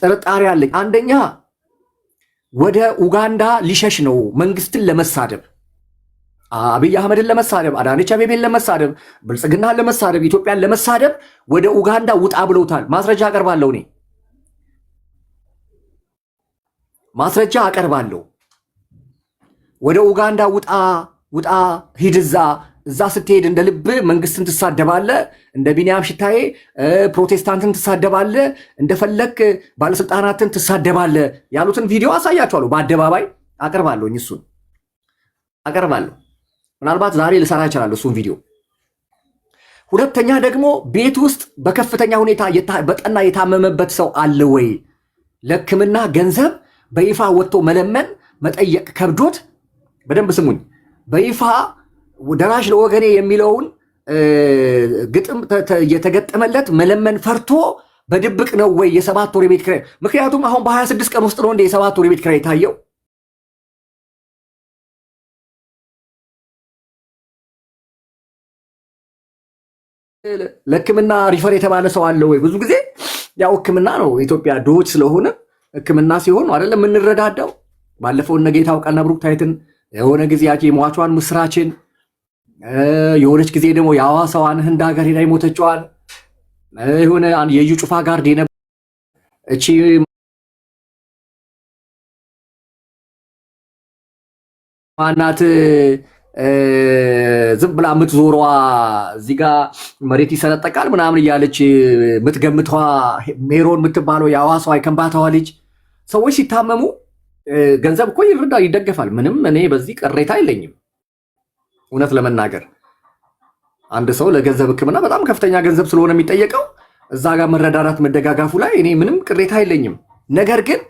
ጥርጣሬ አለኝ። አንደኛ ወደ ኡጋንዳ ሊሸሽ ነው መንግስትን ለመሳደብ፣ አብይ አህመድን ለመሳደብ፣ አዳነች አቤቤን ለመሳደብ፣ ብልጽግናን ለመሳደብ፣ ኢትዮጵያን ለመሳደብ ወደ ኡጋንዳ ውጣ ብለውታል። ማስረጃ አቀርባለሁ፣ እኔ ማስረጃ አቀርባለሁ። ወደ ኡጋንዳ ውጣ ሂድዛ እዛ ስትሄድ እንደ ልብ መንግስትን ትሳደባለ፣ እንደ ቢንያም ሽታዬ ፕሮቴስታንትን ትሳደባለ፣ እንደፈለክ ባለስልጣናትን ትሳደባለ ያሉትን ቪዲዮ አሳያቸዋለሁ። በአደባባይ አቀርባለሁ፣ እሱን አቀርባለሁ። ምናልባት ዛሬ ልሰራ እችላለሁ እሱን ቪዲዮ። ሁለተኛ ደግሞ ቤት ውስጥ በከፍተኛ ሁኔታ በጠና የታመመበት ሰው አለ ወይ? ለሕክምና ገንዘብ በይፋ ወጥቶ መለመን መጠየቅ ከብዶት፣ በደንብ ስሙኝ፣ በይፋ ደራሽ ለወገኔ የሚለውን ግጥም የተገጠመለት መለመን ፈርቶ በድብቅ ነው ወይ የ7 ወር የቤት ኪራይ? ምክንያቱም አሁን በ26 ቀን ውስጥ ነው እንደ የ7 ወር የቤት ኪራይ የታየው። ለሕክምና ሪፈር የተባለ ሰው አለ ወይ? ብዙ ጊዜ ያው ሕክምና ነው ኢትዮጵያ ድሆች ስለሆነ ሕክምና ሲሆን አይደለም የምንረዳዳው። ባለፈው እነ ጌታው ቃልና ብሩክ ታይትን የሆነ ጊዜ ያቺ ሟቿን ምስራችን የሆነች ጊዜ ደግሞ የሐዋሳዋን ህንድ ሀገር ሄዳ የሞተችዋን የሆነ የዩ ጩፋ ጋር ዴነ እቺ ማናት ዝም ብላ የምትዞሯ እዚህ ጋ መሬት ይሰነጠቃል ምናምን እያለች የምትገምቷ ሜሮን የምትባለው የሐዋሳዋ የከንባታዋ ልጅ ሰዎች ሲታመሙ ገንዘብ እኮ ይረዳ ይደገፋል። ምንም እኔ በዚህ ቅሬታ የለኝም። እውነት ለመናገር አንድ ሰው ለገንዘብ ሕክምና በጣም ከፍተኛ ገንዘብ ስለሆነ የሚጠየቀው እዛ ጋር መረዳዳት መደጋጋፉ ላይ እኔ ምንም ቅሬታ የለኝም። ነገር ግን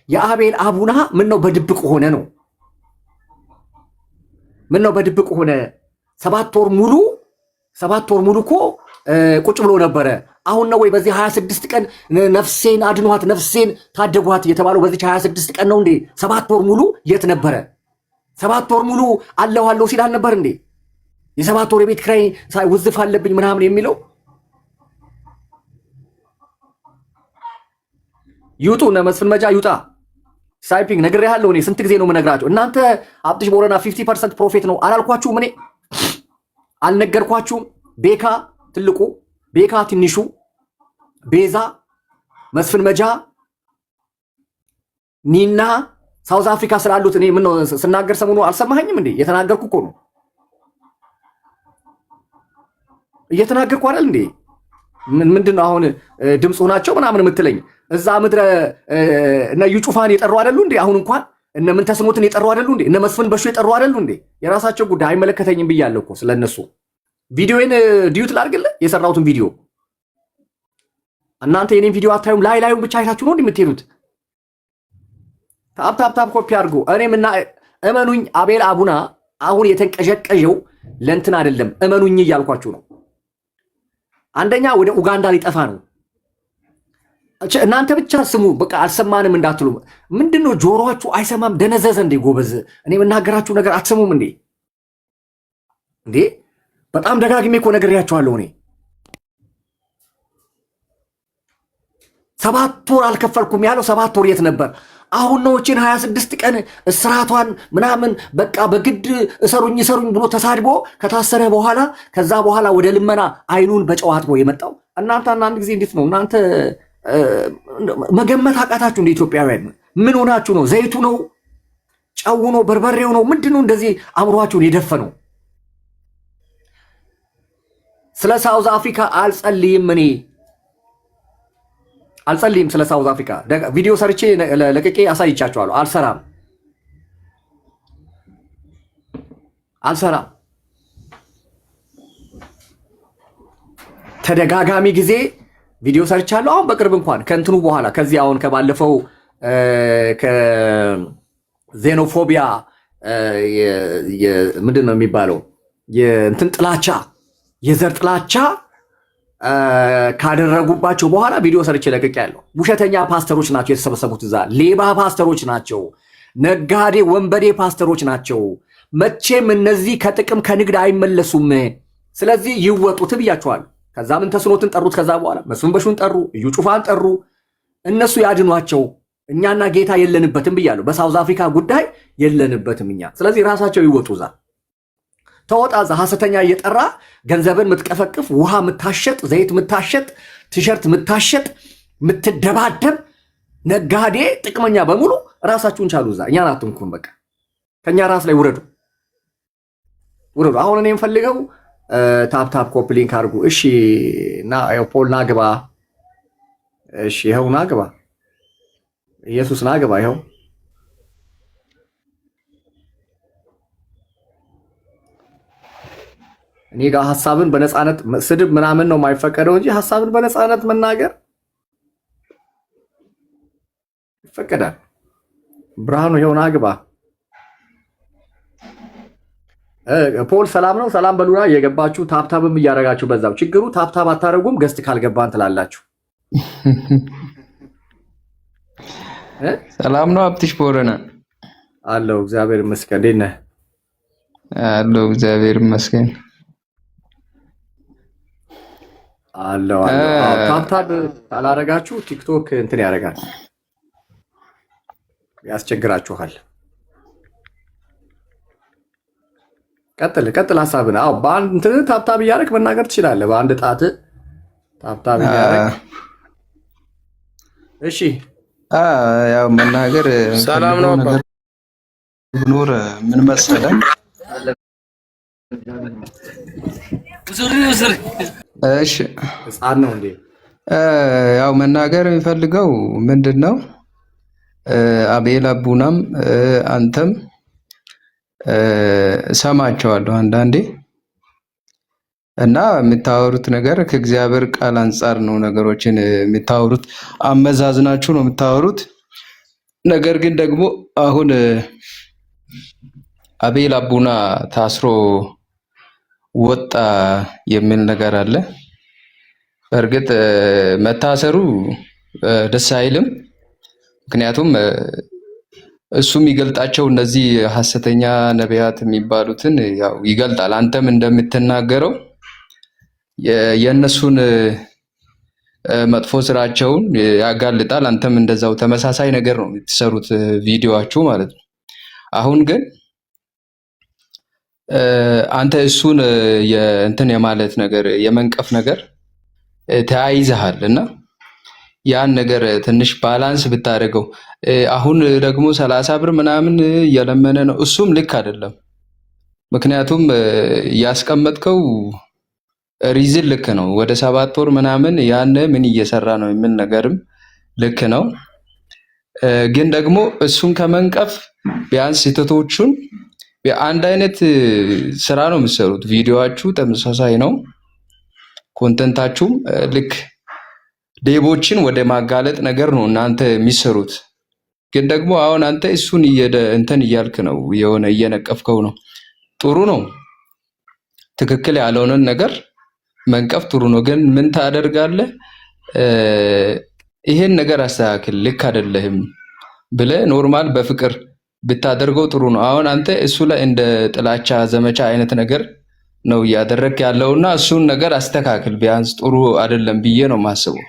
የአቤል አቡና ምን ነው በድብቅ ሆነ ነው? ምን ነው በድብቅ ሆነ? 7 ወር ሙሉ እኮ ቁጭ ብሎ ነበረ። አሁን ነው ወይ በዚህ 26 ቀን ነፍሴን አድኗት ነፍሴን ታደጓት የተባለው? በዚህ 26 ቀን ነው እንዴ? 7 ወር ሙሉ የት ነበረ? 7 ወር ሙሉ አለሁ ሲል አልነበር እንዴ? የ7 ወር የቤት ኪራይ ውዝፍ አለብኝ ምናምን የሚለው ይውጡ። እነ መስፍን መጃ ይውጣ። ሳይፒንግ ነግሬሃለሁ። እኔ ስንት ጊዜ ነው የምነግራቸው? እናንተ አብጥሽ ቦረና 50% ፕሮፌት ነው አላልኳችሁም? እኔ አልነገርኳችሁም? ቤካ ትልቁ፣ ቤካ ትንሹ፣ ቤዛ፣ መስፍን መጃ፣ ኒና ሳውዝ አፍሪካ ስላሉት እኔ ምን ስናገር ሰሞኑ አልሰማኸኝም እንዴ? የተናገርኩ እኮ ነው። እየተናገርኩ አይደል እንዴ? ምንድነው አሁን ድምፁ ናቸው ምናምን የምትለኝ? እዛ ምድረ እነ ዩ ጩፋን የጠሩ አይደሉ እንዴ? አሁን እንኳን እነ ምን ተስኖትን የጠሩ አይደሉ እንዴ? እነ መስፍን በሹ የጠሩ አይደሉ እንዴ? የራሳቸው ጉዳይ አይመለከተኝም ብያለሁ እኮ ስለነሱ። ቪዲዮን ዲዩት ላድርግልህ፣ የሰራሁትን ቪዲዮ። እናንተ የኔን ቪዲዮ አታዩም? ላዩን ብቻ አይታችሁ ነው እንደምትሄዱት። ታፕ ኮፒ አድርጎ እኔምና እመኑኝ፣ አቤል አቡና አሁን የተንቀዠቀዠው ለእንትን አይደለም፣ እመኑኝ እያልኳችሁ ነው። አንደኛ ወደ ኡጋንዳ ሊጠፋ ነው። እናንተ ብቻ ስሙ፣ በቃ አልሰማንም እንዳትሉ። ምንድነው ጆሮአችሁ አይሰማም? ደነዘዘ እንዴ ጎበዝ? እኔ የምናገራችሁ ነገር አትሰሙም እንዴ? እንዴ በጣም ደጋግሜ እኮ ነግሬያችኋለሁ። እኔ 7 ወር አልከፈልኩም ያለው 7 ወር የት ነበር? አሁን ነው እቺን 26 ቀን እስራቷን ምናምን በቃ በግድ እሰሩኝ ብሎ ተሳድቦ ከታሰረ በኋላ ከዛ በኋላ ወደ ልመና አይኑን በጨው አጥቦ የመጣው። እናንተ አንድ ጊዜ እንዴት ነው እናንተ መገመት አቃታችሁ? እንደ ኢትዮጵያውያን ምን ሆናችሁ ነው? ዘይቱ ነው? ጨው ነው? በርበሬው ነው? ምንድነው እንደዚህ አእምሯችሁን የደፈነው? ስለ ሳውዝ አፍሪካ አልጸልይም፣ እኔ አልጸልይም ስለ ሳውዝ አፍሪካ። ቪዲዮ ሰርቼ ለቀቄ አሳይቻችኋለሁ። አልሰራም። ተደጋጋሚ ጊዜ ቪዲዮ ሰርቻለሁ። አሁን በቅርብ እንኳን ከእንትኑ በኋላ ከዚህ አሁን ከባለፈው ከዜኖፎቢያ ምንድን ነው የሚባለው የእንትን ጥላቻ የዘር ጥላቻ ካደረጉባቸው በኋላ ቪዲዮ ሰርቼ ለቅቄያለሁ። ውሸተኛ ፓስተሮች ናቸው የተሰበሰቡት እዛ። ሌባ ፓስተሮች ናቸው፣ ነጋዴ ወንበዴ ፓስተሮች ናቸው። መቼም እነዚህ ከጥቅም ከንግድ አይመለሱም። ስለዚህ ይወጡት ብያቸዋል። ከዛ ምን ተስኖትን ጠሩት። ከዛ በኋላ መስፍን በሹን ጠሩ፣ እዩ ጩፋን ጠሩ፣ እነሱ ያድኗቸው። እኛና ጌታ የለንበትም ብያለሁ። በሳውዝ አፍሪካ ጉዳይ የለንበትም እኛ። ስለዚህ ራሳቸው ይወጡዛ። ተወጣዛ ሐሰተኛ እየጠራ ገንዘብን ምትቀፈቅፍ፣ ውሃ ምታሸጥ፣ ዘይት ምታሸጥ፣ ቲሸርት ምታሸጥ፣ ምትደባደብ ነጋዴ ጥቅመኛ በሙሉ ራሳችሁን ቻሉዛ። እኛን አትንኩን። በቃ ከኛ ራስ ላይ ውረዱ። አሁን እኔ የምፈልገው ታፕ ኮፒ ሊንክ አድርጉ። እሺ እና ፖል ናግባ። እሺ ይኸው ናግባ። ኢየሱስ ናግባ። ይኸው እኔ ጋር ሐሳብን በነፃነት ስድብ ምናምን ነው የማይፈቀደው እንጂ ሐሳብን በነፃነት መናገር ይፈቀዳል። ብርሃኑ ይኸው ናግባ። ፖል ሰላም ነው። ሰላም በሉና እየገባችሁ ታፕታብም እያደረጋችሁ በዛው። ችግሩ ታፕታብ አታረጉም፣ ገስት ካልገባን ትላላችሁ። ሰላም ነው። አብትሽ ቦረና አለው። እግዚአብሔር ይመስገን። እንዴት ነህ? አለው። እግዚአብሔር ይመስገን አለው። ታፕታብ ካላረጋችሁ ቲክቶክ እንትን ያደርጋል፣ ያስቸግራችኋል። ቀጥል ሐሳብን። አዎ በአንድ እንትን ታፕታብ እያደረክ መናገር ትችላለህ። በአንድ ጣት ታፕታብ እያደረክ እሺ። ያው መናገር ሰላም ነው። ብኖር ምን መሰለህ፣ እሺ ህፃን ነው እንዴ? ያው መናገር የሚፈልገው ምንድነው፣ አቤል አቡናም አንተም ሰማቸዋለሁ አንዳንዴ እና የምታወሩት ነገር ከእግዚአብሔር ቃል አንጻር ነው ነገሮችን የምታወሩት፣ አመዛዝናችሁ ነው የምታወሩት። ነገር ግን ደግሞ አሁን አቤል አቡና ታስሮ ወጣ የሚል ነገር አለ። በእርግጥ መታሰሩ ደስ አይልም። ምክንያቱም እሱ የሚገልጣቸው እነዚህ ሐሰተኛ ነቢያት የሚባሉትን ያው ይገልጣል። አንተም እንደምትናገረው የእነሱን መጥፎ ስራቸውን ያጋልጣል። አንተም እንደዛው ተመሳሳይ ነገር ነው የምትሰሩት ቪዲዮአችሁ ማለት ነው። አሁን ግን አንተ እሱን እንትን የማለት ነገር የመንቀፍ ነገር ተያይዘሃል እና ያን ነገር ትንሽ ባላንስ ብታደርገው። አሁን ደግሞ 30 ብር ምናምን እየለመነ ነው፣ እሱም ልክ አይደለም። ምክንያቱም ያስቀመጥከው ሪዝን ልክ ነው። ወደ 7 ወር ምናምን ያን ምን እየሰራ ነው የሚል ነገርም ልክ ነው። ግን ደግሞ እሱን ከመንቀፍ ቢያንስ ስህተቶቹን አንድ አይነት ስራ ነው የምትሰሩት። ቪዲዮአችሁ ተመሳሳይ ነው፣ ኮንተንታችሁም ልክ ሌቦችን ወደ ማጋለጥ ነገር ነው እናንተ የሚሰሩት። ግን ደግሞ አሁን አንተ እሱን እንትን እያልክ ነው፣ የሆነ እየነቀፍከው ነው። ጥሩ ነው፣ ትክክል ያልሆነን ነገር መንቀፍ ጥሩ ነው። ግን ምን ታደርጋለህ? ይሄን ነገር አስተካክል፣ ልክ አይደለህም ብለህ ኖርማል በፍቅር ብታደርገው ጥሩ ነው። አሁን አንተ እሱ ላይ እንደ ጥላቻ ዘመቻ አይነት ነገር ነው እያደረግክ ያለውና እሱን ነገር አስተካክል። ቢያንስ ጥሩ አይደለም ብዬ ነው የማስበው።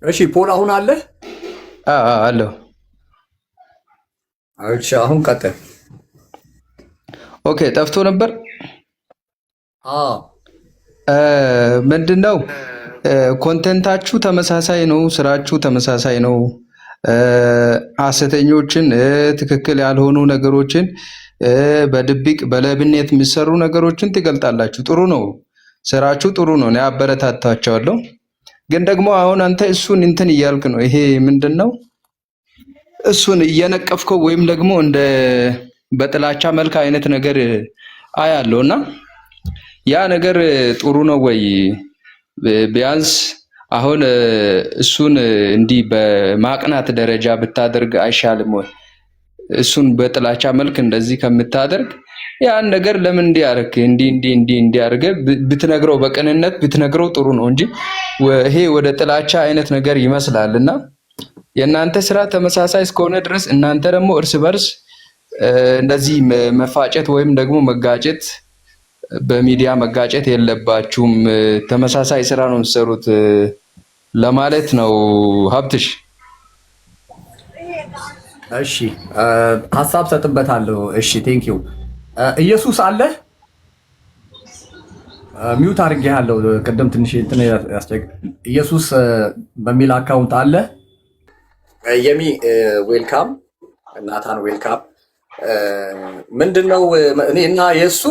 እሺ ፖል አሁን አለ? አለው። እሺ አሁን ቀጥል። ኦኬ ጠፍቶ ነበር። ምንድነው ኮንተንታችሁ ተመሳሳይ ነው፣ ስራችሁ ተመሳሳይ ነው። ሐሰተኞችን ትክክል ያልሆኑ ነገሮችን በድብቅ በለብነት የሚሰሩ ነገሮችን ትገልጣላችሁ። ጥሩ ነው፣ ስራችሁ ጥሩ ነው። እኔ አበረታታችኋለሁ። ግን ደግሞ አሁን አንተ እሱን እንትን እያልክ ነው። ይሄ ምንድነው እሱን እየነቀፍከው ወይም ደግሞ እንደ በጥላቻ መልክ አይነት ነገር አያለውና ያ ነገር ጥሩ ነው ወይ? ቢያንስ አሁን እሱን እንዲህ በማቅናት ደረጃ ብታደርግ አይሻልም ወይ? እሱን በጥላቻ መልክ እንደዚህ ከምታደርግ ያን ነገር ለምን እንዲያርክ እንዲያርገ ብትነግረው፣ በቅንነት ብትነግረው ጥሩ ነው እንጂ ይሄ ወደ ጥላቻ አይነት ነገር ይመስላልና የእናንተ ስራ ተመሳሳይ እስከሆነ ድረስ እናንተ ደግሞ እርስ በርስ እንደዚህ መፋጨት ወይም ደግሞ መጋጨት በሚዲያ መጋጨት የለባችሁም። ተመሳሳይ ስራ ነው የምትሰሩት ለማለት ነው። ሀብትሽ እሺ፣ ሀሳብ ሰጥበታለሁ። እሺ ቴንክ ዩ። ኢየሱስ አለ ሚውት አድርጌሃለሁ። ቅድም ትንሽ እንትን ኢየሱስ በሚል አካውንት አለ። የሚ ዌልካም፣ ናታን ዌልካም። ምንድነው እኔ እና የእሱ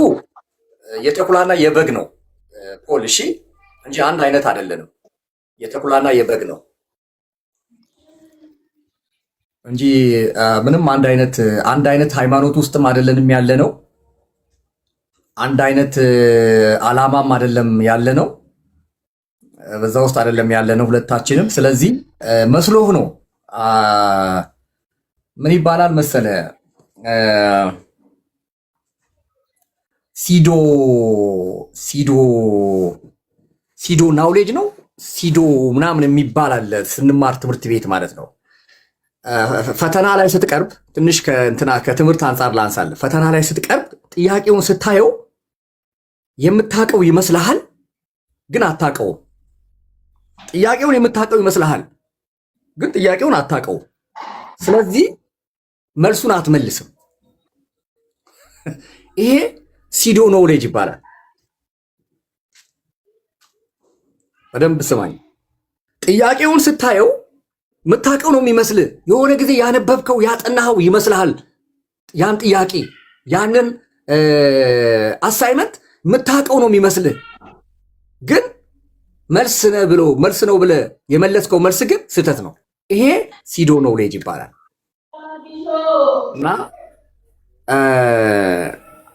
የተኩላና የበግ ነው ፖል። እሺ እንጂ አንድ አይነት አይደለንም። የተኩላና የበግ ነው እንጂ ምንም አንድ አይነት ሃይማኖት ውስጥም አይደለንም ያለ ነው። አንድ አይነት አላማም አይደለም ያለ ነው። በዛ ውስጥ አይደለም ያለ ነው ሁለታችንም። ስለዚህ መስሎህ ነው ምን ይባላል መሰለ ሲዶ ናውሌጅ ነው ሲዶ ምናምን የሚባል አለ ስንማር ትምህርት ቤት ማለት ነው። ፈተና ላይ ስትቀርብ ትንሽ ከትምህርት አንጻር ላንሳለ። ፈተና ላይ ስትቀርብ ጥያቄውን ስታየው የምታውቀው ይመስልሃል፣ ግን አታውቀውም። ጥያቄውን የምታውቀው ይመስልሃል፣ ግን ጥያቄውን አታውቀውም። ስለዚህ መልሱን አትመልስም። ይሄ ሲዶ ኖውሌጅ ይባላል። በደንብ ስማኝ። ጥያቄውን ስታየው የምታውቀው ነው የሚመስልህ። የሆነ ጊዜ ያነበብከው ያጠናኸው ይመስልሃል። ያን ጥያቄ ያንን አሳይመንት የምታውቀው ነው የሚመስልህ፣ ግን መልስ ነው ብለህ የመለስከው መልስ ግን ስህተት ነው። ይሄ ሲዶ ኖውሌጅ ይባላል። እና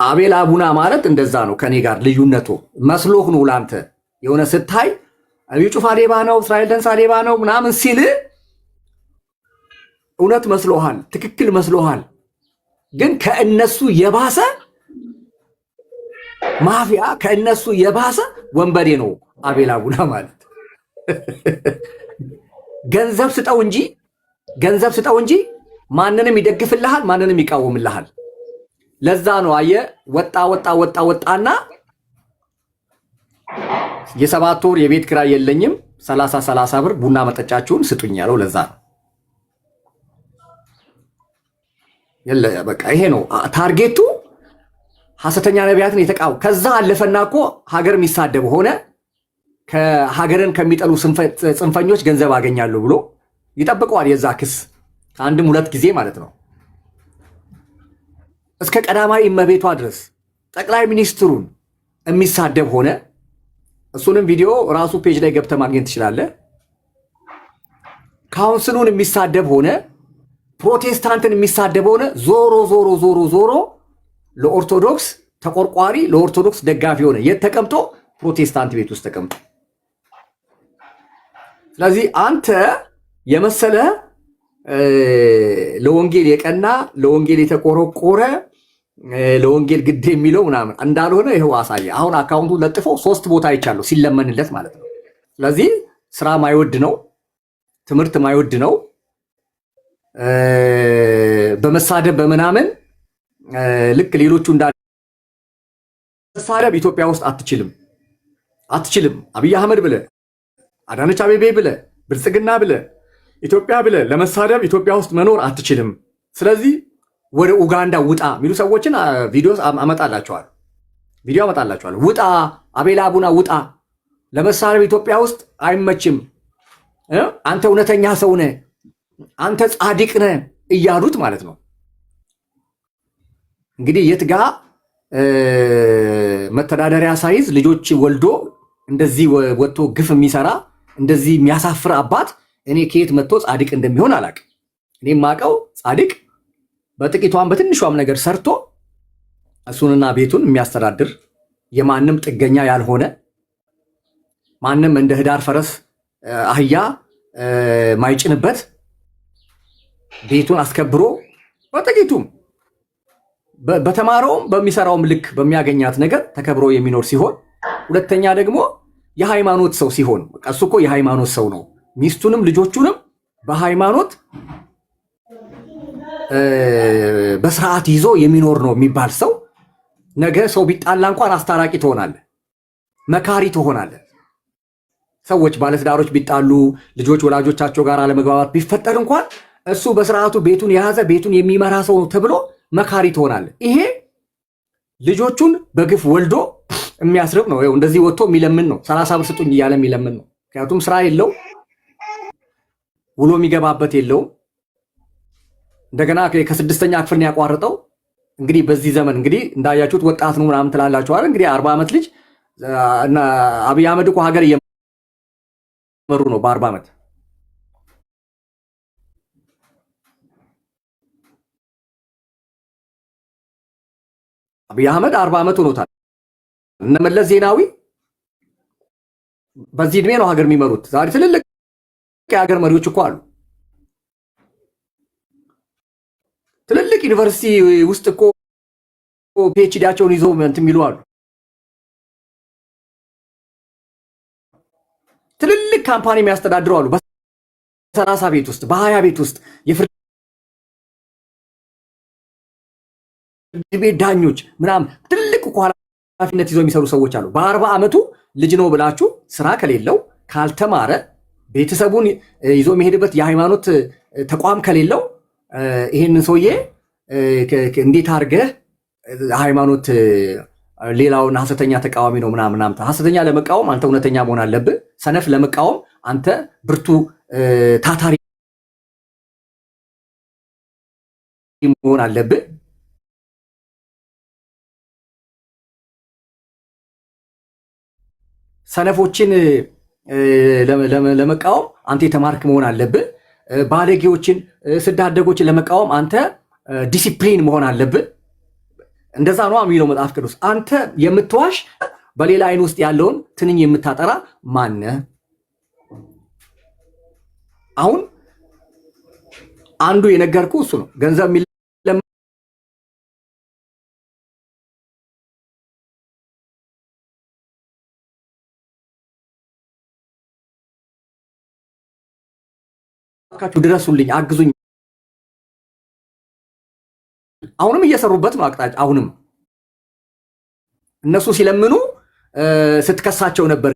አቤል አቡና ማለት እንደዛ ነው። ከኔ ጋር ልዩነቱ መስሎህ ነው ላንተ የሆነ ስታይ አብይ ጩፋ ሌባ ነው፣ እስራኤል ደንሳ ሌባ ነው ምናምን ሲል እውነት መስሎሃል፣ ትክክል መስሎሃል። ግን ከእነሱ የባሰ ማፊያ፣ ከእነሱ የባሰ ወንበዴ ነው አቤል አቡና ማለት። ገንዘብ ስጠው እንጂ ማንንም ይደግፍልሃል፣ ማንንም ይቃወምልሃል። ለዛ ነው አየህ ወጣና የ7 ወር የቤት ኪራይ የለኝም 30 ብር ቡና መጠጫችሁን ስጡኝ ያለው ለዛ ነው። በቃ ይሄ ነው ታርጌቱ። ሐሰተኛ ነቢያትን ከዛ አለፈና እኮ ሀገር የሚሳደብ ሆነ። ከሀገርን ከሚጠሉ ጽንፈኞች ገንዘብ አገኛለሁ ብሎ ይጠብቀዋል። የዛ ክስ ከአንድም 2 ጊዜ ማለት ነው። እስከ ቀዳማዊ እመቤቷ ድረስ ጠቅላይ ሚኒስትሩን የሚሳደብ ሆነ። እሱንም ቪዲዮ ራሱ ፔጅ ላይ ገብተህ ማግኘት ትችላለህ። ካውንስሉን የሚሳደብ ሆነ፣ ፕሮቴስታንትን የሚሳደብ ሆነ። ዞሮ ለኦርቶዶክስ ተቆርቋሪ፣ ለኦርቶዶክስ ደጋፊ ሆነ። የት ተቀምጦ? ፕሮቴስታንት ቤት ውስጥ ተቀምጦ። ስለዚህ አንተ የመሰለ ለወንጌል የቀና ለወንጌል የተቆረቆረ ለወንጌል ግድ የሚለው ምናምን እንዳልሆነ ይኸው አሳየ። አሁን አካውንቱ ለጥፎ 3 ቦታ አይቻለሁ ሲለመንለት ማለት ነው። ስለዚህ ስራ ማይወድ ነው፣ ትምህርት ማይወድ ነው። በመሳደብ በምናምን ልክ ሌሎቹ መሳደብ ኢትዮጵያ ውስጥ አትችልም። አብይ አህመድ ብለ፣ አዳነች አቤቤ ብለ፣ ብልጽግና ብለ፣ ኢትዮጵያ ብለ ለመሳደብ ኢትዮጵያ ውስጥ መኖር አትችልም። ስለዚህ ወደ ኡጋንዳ ውጣ የሚሉ ሰዎችን ቪዲዮ አመጣላቸዋለሁ። ውጣ፣ አቤል አቡና ውጣ፣ ለመሳደብ ኢትዮጵያ ውስጥ አይመችም፣ አንተ እውነተኛ ሰው ነህ፣ አንተ ጻድቅ ነህ እያሉት ማለት ነው። እንግዲህ የት ጋ መተዳደሪያ ሳይዝ ልጆች ወልዶ እንደዚህ ወጥቶ ግፍ የሚሰራ እንደዚህ የሚያሳፍር አባት እኔ ከየት መጥቶ ጻድቅ እንደሚሆን አላውቅም። እኔ የማውቀው ጻድቅ በጥቂቷም በትንሿም ነገር ሰርቶ እሱንና ቤቱን የሚያስተዳድር የማንም ጥገኛ ያልሆነ ማንም እንደ ህዳር ፈረስ አህያ ማይጭንበት ቤቱን አስከብሮ በጥቂቱም በተማረውም በሚሰራውም ልክ በሚያገኛት ነገር ተከብሮ የሚኖር ሲሆን፣ ሁለተኛ ደግሞ የሃይማኖት ሰው ሲሆን፣ እሱ እኮ የሃይማኖት ሰው ነው። ሚስቱንም ልጆቹንም በሃይማኖት በስርዓት ይዞ የሚኖር ነው የሚባል ሰው ነገ ሰው ቢጣላ እንኳን አስታራቂ ትሆናለህ፣ መካሪ ትሆናለህ። ሰዎች ባለትዳሮች ቢጣሉ ልጆች ወላጆቻቸው ጋር አለመግባባት ቢፈጠር እንኳን እሱ በስርዓቱ ቤቱን የያዘ ቤቱን የሚመራ ሰው ተብሎ መካሪ ትሆናለህ። ይሄ ልጆቹን በግፍ ወልዶ የሚያስርብ ነው። ይኸው እንደዚህ ወጥቶ የሚለምን ነው። 30 ብር ስጡኝ እያለ የሚለምን ነው። ምክንያቱም ስራ የለው፣ ውሎ የሚገባበት የለውም። እንደገና ከ6ኛ ክፍል ያቋርጠው። እንግዲህ በዚህ ዘመን እንግዲህ እንዳያችሁት ወጣት ነው ምናምን ትላላችሁ አይደል? እንግዲህ 40 ዓመት ልጅ እና አብይ አህመድ እኮ ሀገር እየመሩ ነው በ40 ዓመት። አብይ አህመድ 40 ዓመት ሆኖታል። እነ መለስ ዜናዊ በዚህ እድሜ ነው ሀገር የሚመሩት። ዛሬ ትልልቅ የሀገር መሪዎች እኮ አሉ። ትልልቅ ዩኒቨርሲቲ ውስጥ እኮ ፒኤችዲያቸውን ይዘው እንትን የሚሉ አሉ። ትልልቅ ካምፓኒ የሚያስተዳድሩ አሉ። በ30 ቤት ውስጥ በ20 ቤት ውስጥ የፍርድ ቤት ዳኞች ምናምን ትልልቅ እኮ ኃላፊነት ይዘው የሚሰሩ ሰዎች አሉ። በ40 ዓመቱ ልጅ ነው ብላችሁ ስራ ከሌለው ካልተማረ ቤተሰቡን ይዞ የሚሄድበት የሃይማኖት ተቋም ከሌለው ይሄንን ሰውዬ እንዴት አድርገህ ሃይማኖት ሌላውን ሐሰተኛ ተቃዋሚ ነው ምናምን ሐሰተኛ ለመቃወም አንተ እውነተኛ መሆን አለብህ። ሰነፍ ለመቃወም አንተ ብርቱ ታታሪ መሆን አለብህ። ሰነፎችን ለመቃወም አንተ የተማርክ መሆን አለብህ። ባለጌዎችን ስዳደጎችን ለመቃወም አንተ ዲሲፕሊን መሆን አለብህ። እንደዛ ነው የሚለው መጽሐፍ ቅዱስ። አንተ የምትዋሽ በሌላ አይን ውስጥ ያለውን ትንኝ የምታጠራ ማነህ? አሁን አንዱ የነገርኩ እሱ ነው። ገንዘብ ካችሁ ድረሱልኝ፣ አግዙኝ። አሁንም እየሰሩበት ነው አቅጣጫ። አሁንም እነሱ ሲለምኑ ስትከሳቸው ነበር።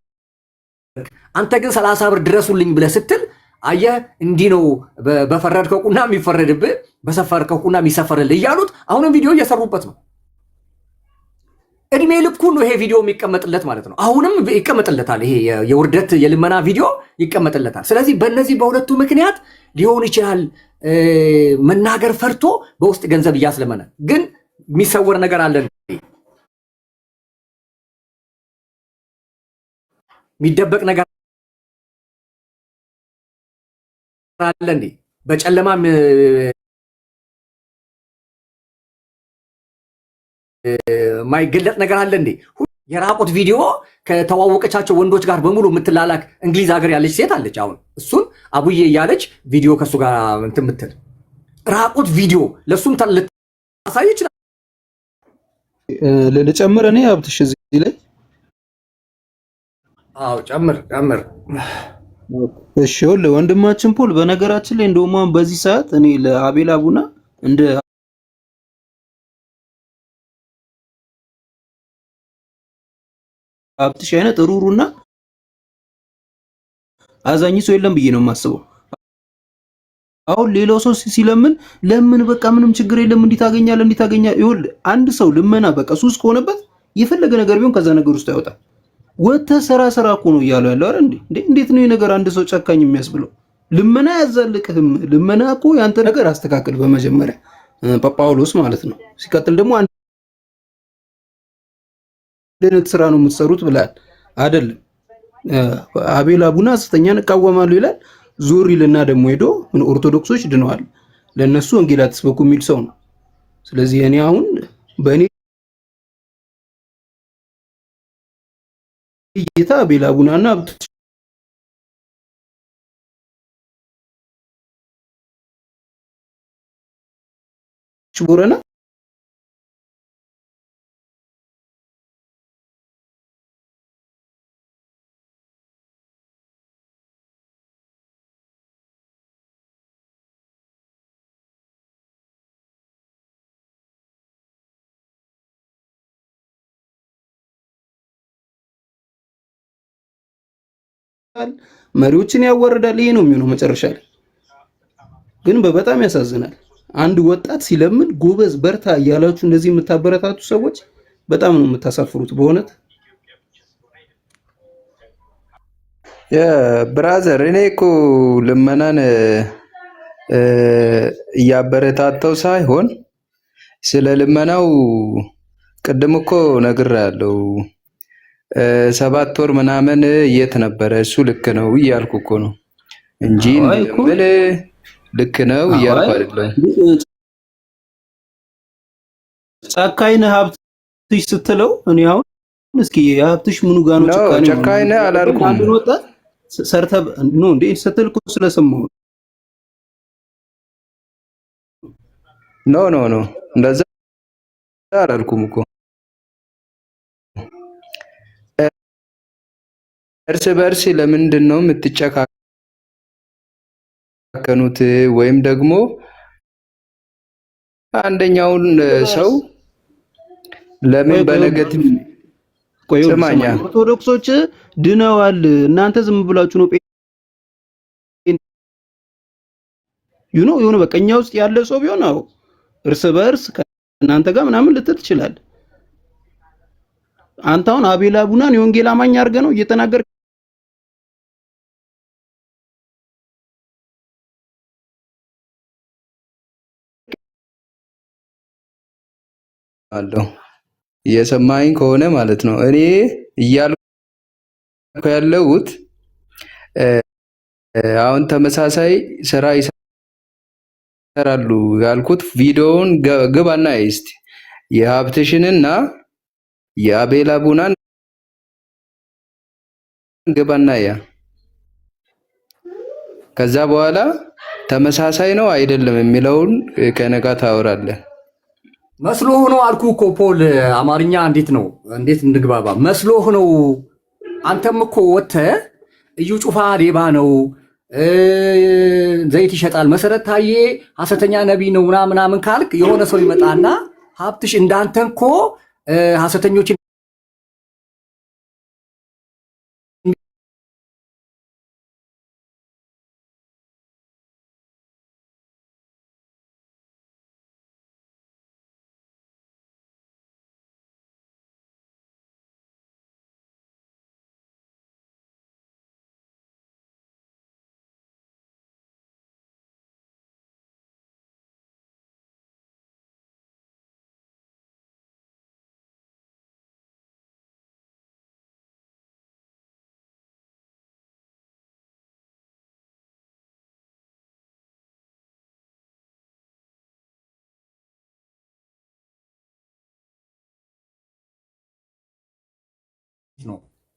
አንተ ግን 30 ብር ድረሱልኝ ብለህ ስትል አየህ፣ እንዲህ ነው በፈረድከው ቁና የሚፈረድብህ፣ በሰፈርከው ቁና የሚሰፈርልህ እያሉት አሁንም ቪዲዮ እየሰሩበት ነው። እድሜ ልኩን ነው ይሄ ቪዲዮ የሚቀመጥለት ማለት ነው። አሁንም ይቀመጥለታል። ይሄ የውርደት የልመና ቪዲዮ ይቀመጥለታል። ስለዚህ በእነዚህ በሁለቱ ምክንያት ሊሆን ይችላል መናገር ፈርቶ በውስጥ ገንዘብ እያስለመነ። ግን የሚሰወር ነገር አለ፣ የሚደበቅ ነገር አለ። እንዴ በጨለማ ማይገለጥ ነገር አለ እንዴ? የራቁት ቪዲዮ ከተዋወቀቻቸው ወንዶች ጋር በሙሉ የምትላላክ እንግሊዝ ሀገር ያለች ሴት አለች። አሁን እሱን አቡዬ እያለች ቪዲዮ ከሱ ጋር እንትን የምትል ራቁት ቪዲዮ ለሱም ልታሳይ ይችላል። ልጨምር እኔ ሀብትሽ እዚህ ላይ አዎ ጨምር። እሺ ወንድማችን ፖል በነገራችን ላይ እንደውም በዚህ ሰዓት እኔ ለአቤል አቡና እንደ ሀብትሽ አይነት ሩሩና አዛኝ ሰው የለም ብዬ ነው የማስበው። አሁን ሌላው ሰው ሲለምን ለምን በቃ ምንም ችግር የለም እንዲህ ታገኛለህ። ይኸውልህ አንድ ሰው ልመና በቃ ሱስ ከሆነበት የፈለገ ነገር ቢሆን ከዛ ነገር ውስጥ ያወጣል። ወጥተህ ስራ እኮ ነው እያለው ያለው አይደል እንዴ? እንዴት ነው ነገር አንድ ሰው ጨካኝ የሚያስብለው? ልመና ያዛልቅህም። ልመና እኮ ያንተ ነገር አስተካክል በመጀመሪያ ጳውሎስ ማለት ነው። ሲቀጥል ደግሞ አንድ አይነት ስራ ነው የምትሰሩት ብላል አይደለም። አቤል አቡና ሐሰተኛን እቃወማለሁ ይላል። ዞር ይልና ደግሞ ሄዶ ምን ኦርቶዶክሶች ድነዋል ለነሱ ወንጌል አትስበኩ የሚል ሰው ነው። ስለዚህ እኔ አሁን በእኔ እይታ አቤል አቡናና ቦረና መሪዎችን ያዋርዳል። ይሄ ነው የሚሆነው መጨረሻ ላይ። ግን በጣም ያሳዝናል። አንድ ወጣት ሲለምን ጎበዝ በርታ እያላችሁ እንደዚህ የምታበረታቱ ሰዎች በጣም ነው የምታሳፍሩት በእውነት። ብራዘር እኔ እኮ ልመናን እያበረታተው ሳይሆን ስለ ልመናው ቅድም እኮ ነግሬሃለሁ። 7 ወር ምናምን የት ነበረ እሱ ልክ ነው እያልኩ እኮ ነው እንጂ ምን ልክ ነው እያልኩ አይደለም። ጨካኝ ነህ ሀብትሽ ስትለው እኔ አሁን እስኪ የሀብትሽ ምኑ ጋር ነው ጨካኝ ነህ አላልኩም። አንድ ወጣት ሰርተህ ነው እንዴ ስትል እኮ ስለሰማሁ ኖ እንደዛ አላልኩም እኮ። እርስ በርስ ለምንድን ነው የምትጨካከኑት? ወይም ደግሞ አንደኛውን ሰው ለምን በነገቲቭ ስማኛ፣ ኦርቶዶክሶች ድነዋል፣ እናንተ ዝም ብላችሁ ነው የሆነ በቀኛ ውስጥ ያለ ሰው ቢሆን አዎ እርስ በርስ ከእናንተ ጋር ምናምን ልትል ትችላለህ። አንተ አሁን አቤል አቡናን የወንጌል አማኝ አድርገህ ነው እየተናገርክ አለው። እየሰማኝ ከሆነ ማለት ነው። እኔ እያልኩ ያለሁት አሁን ተመሳሳይ ስራ ይሰራሉ ያልኩት ቪዲዮውን ግባና እስቲ የሀብትሽንና የአቤል አቡናን ግባና ያ ከዛ በኋላ ተመሳሳይ ነው አይደለም የሚለውን ከነጋ ታወራለህ። መስሎህ ነው አልኩህ እኮ ፖል። አማርኛ እንዴት ነው እንዴት እንድግባባ መስሎህ ነው። አንተም እኮ ወጥተህ እዩ ጩፋ ሌባ ነው፣ ዘይት ይሸጣል፣ መሰረት ታዬ ሐሰተኛ ነቢይ ነው ምናምን ካልክ የሆነ ሰው ይመጣና ሀብትሽ እንዳንተ እኮ ሐሰተኞችን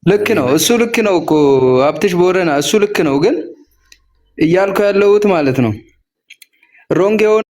ልክ ነው። እሱ ልክ ነው እኮ ሀብትሽ ቦረና እሱ ልክ ነው። ግን እያልኩ ያለሁት ማለት ነው ሮንግ የሆነ